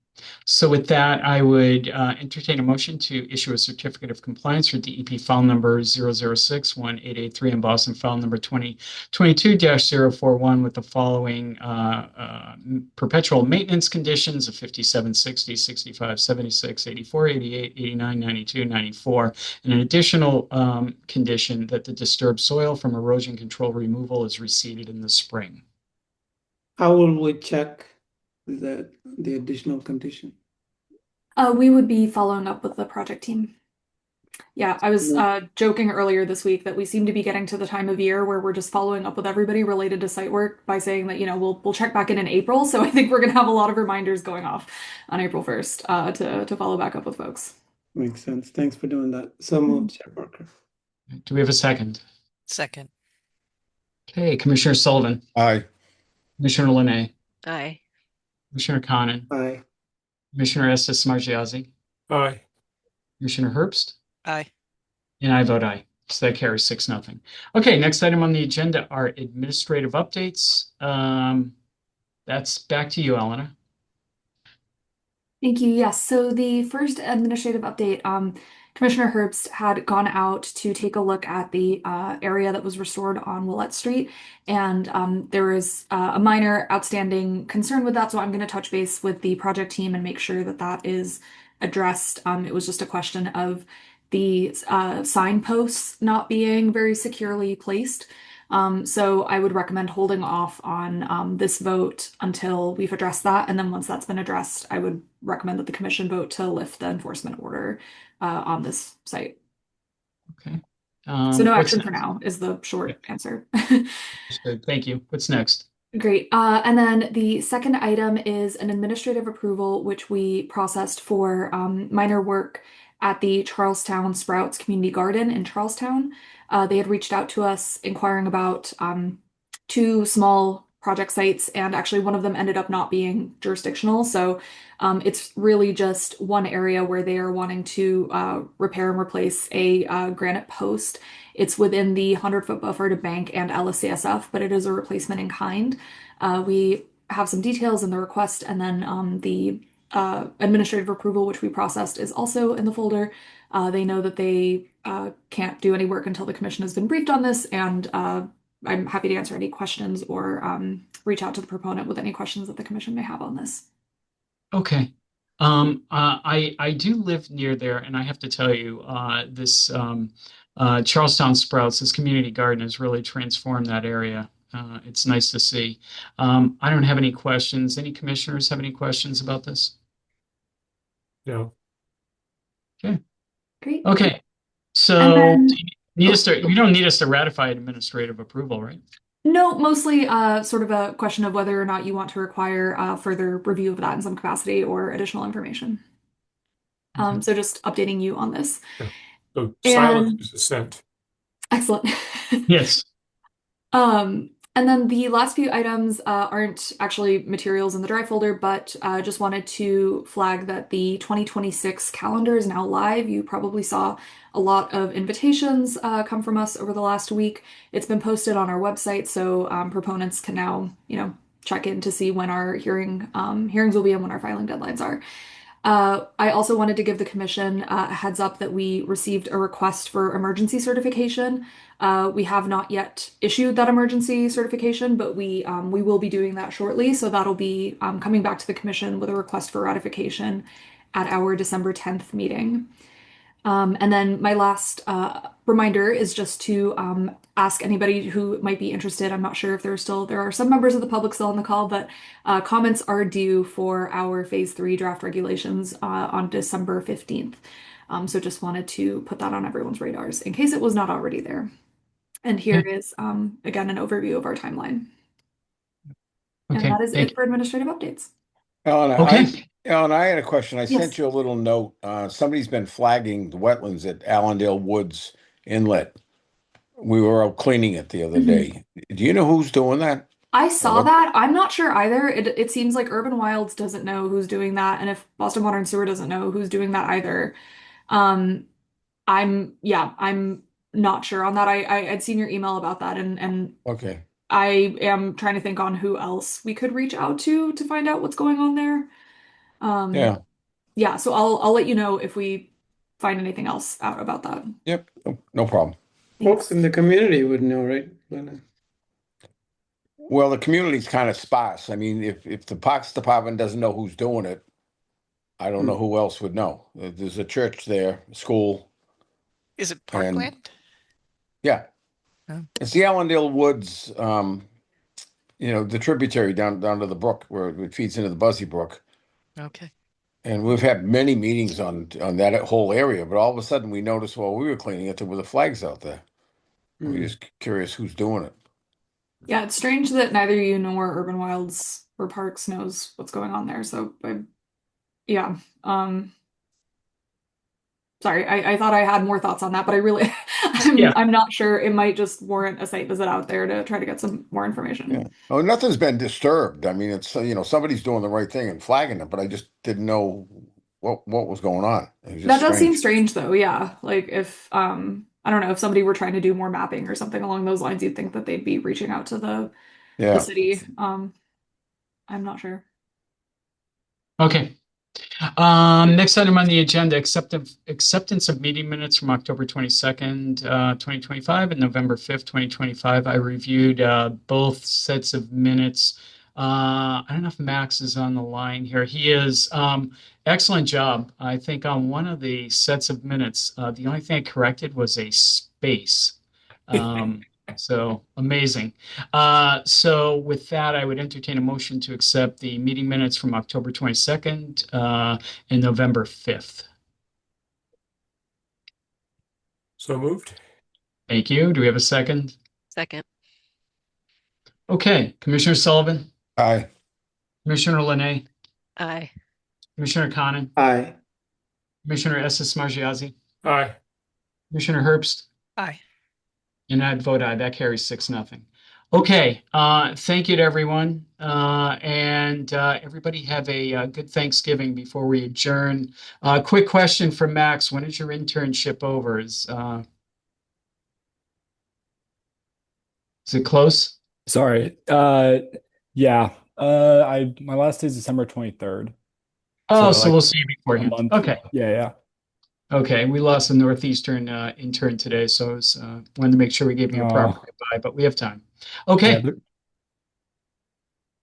So with that, I would entertain a motion to issue a certificate of compliance for DEP file number 0061883 and Boston file number 2022-041 with the following perpetual maintenance conditions of 57, 60, 65, 76, 84, 88, 89, 92, 94, and an additional condition that the disturbed soil from erosion control removal is reseeded in the spring. How will we check Is that the additional condition? We would be following up with the project team. Yeah, I was joking earlier this week that we seem to be getting to the time of year where we're just following up with everybody related to site work by saying that, we'll check back in April. So I think we're gonna have a lot of reminders going off on April 1st to follow back up with folks. Makes sense. Thanks for doing that. So moved, Chair Parker. Do we have a second? Second. Okay, Commissioner Sullivan. Aye. Commissioner Linay. Aye. Commissioner Conan. Aye. Commissioner Estes Margiazzi. Aye. Commissioner Herbst. Aye. And I vote aye. So that carries 6-0. Okay, next item on the agenda are administrative updates. That's back to you, Elena. Thank you. Yes. So the first administrative update, Commissioner Herbst had gone out to take a look at the area that was restored on Willette Street, and there was a minor outstanding concern with that. So I'm going to touch base with the project team and make sure that that is addressed. It was just a question of the signposts not being very securely placed. So I would recommend holding off on this vote until we've addressed that. And then once that's been addressed, I would recommend that the commission vote to lift the enforcement order on this site. Okay. So no action for now is the short answer. Thank you. What's next? Great. And then the second item is an administrative approval, which we processed for minor work at the Charlestown Sprouts Community Garden in Charlestown. They had reached out to us inquiring about 2 small project sites, and actually one of them ended up not being jurisdictional. So it's really just one area where they are wanting to repair and replace a granite post. It's within the 100-foot buffer to bank and LSCSF, but it is a replacement in kind. We have some details in the request, and then the administrative approval, which we processed, is also in the folder. They know that they can't do any work until the commission has been briefed on this, and I'm happy to answer any questions or reach out to the proponent with any questions that the commission may have on this. Okay. I do live near there, and I have to tell you, this Charlestown Sprouts, this community garden, has really transformed that area. It's nice to see. I don't have any questions. Any commissioners have any questions about this? No. Okay. Great. Okay. So then, you don't need us to ratify administrative approval, right? No, mostly sort of a question of whether or not you want to require further review of that in some capacity or additional information. So just updating you on this. Yeah. So silence is assent. Excellent. Yes. And then the last few items aren't actually materials in the dry folder, but just wanted to flag that the 2026 calendar is now live. You probably saw a lot of invitations come from us over the last week. It's been posted on our website, so proponents can now, check in to see when our hearings will be and when our filing deadlines are. I also wanted to give the commission a heads up that we received a request for emergency certification. We have not yet issued that emergency certification, but we will be doing that shortly. So that'll be coming back to the commission with a request for ratification at our December 10th meeting. And then my last reminder is just to ask anybody who might be interested. I'm not sure if there are some members of the public still on the call, but comments are due for our phase 3 draft regulations on December 15th. So just wanted to put that on everyone's radars in case it was not already there. And here is, again, an overview of our timeline. Okay, and that is it for administrative updates. Elena, Okay. Elena, I had a question. I Yes. sent you a little note. Somebody's been flagging the wetlands at Allendale Woods Inlet. We were out cleaning it the other day. Do you know who's doing that? I saw What- that. I'm not sure either. It seems like Urban Wilds doesn't know who's doing that, and if Boston Water and Sewer doesn't know who's doing that either. I'm not sure on that. I'd seen your email about that, and Okay. I am trying to think on who else we could reach out to find out what's going on there. Yeah. Yeah, so I'll let you know if we find anything else out about that. Yep. No problem. Folks in the community would know, right, Lena? Well, the community's kind of sparse. I mean, if the Parks Department doesn't know who's doing it, I don't know who else would know. There's a church there, a school. Is it And- parkland? Yeah. Oh. It's the Allendale Woods, the tributary down to the brook where it feeds into the Bussy Brook. Okay. And we've had many meetings on that whole area, but all of a sudden we noticed while we were cleaning it, there were the flags out there. We're just curious who's doing it. Yeah, it's strange that neither you nor Urban Wilds or Parks knows what's going on there. So, yeah. Sorry, I thought I had more thoughts on that, but I really, I'm not sure. It might just warrant a site visit out there to try to get some more information. Yeah. Oh, nothing's been disturbed. I mean, it's somebody's doing the right thing and flagging it, but I just didn't know what was going on. It was just That does seem strange. strange, though. Yeah, like if I don't know, if somebody were trying to do more mapping or something along those lines, you'd think that they'd be reaching out to the Yeah. city. I'm not sure. Okay. Next item on the agenda, acceptance of meeting minutes from October 22nd, 2025 and November 5th, 2025. I reviewed both sets of minutes. I don't know if Max is on the line here. He is. Excellent job. I think on one of the sets of minutes, the only thing I corrected was a space. So amazing. So with that, I would entertain a motion to accept the meeting minutes from October 22nd and November 5th. So moved. Thank you. Do we have a second? Second. Okay. Commissioner Sullivan, Aye. Commissioner Linay, Aye. Commissioner Conan, Aye. Commissioner Estes-Margiazzi, Aye. Commissioner Herbst, Aye. and I'd vote aye. That carries 6-0. Okay. Thank you to everyone. And everybody have a good Thanksgiving before we adjourn. Quick question for Max. When is your internship over? Is it close? Sorry. Yeah. My last day is December 23rd. Oh, So so like we'll see you a beforehand. month. Okay. Yeah. Okay. We lost a Northeastern intern today, so I was, wanted to make sure we gave you a proper Oh, goodbye, but we have time. yeah. Okay.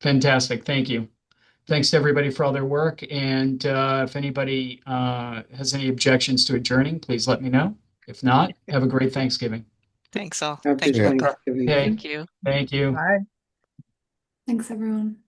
Fantastic. Thank you. Thanks to everybody for all their work. And if anybody has any objections to adjourning, please let me know. If not, have a great Thanksgiving. Thanks all. Happy Thank you. Thanksgiving. Okay. Thank you. Thank you. Bye. Thanks, everyone.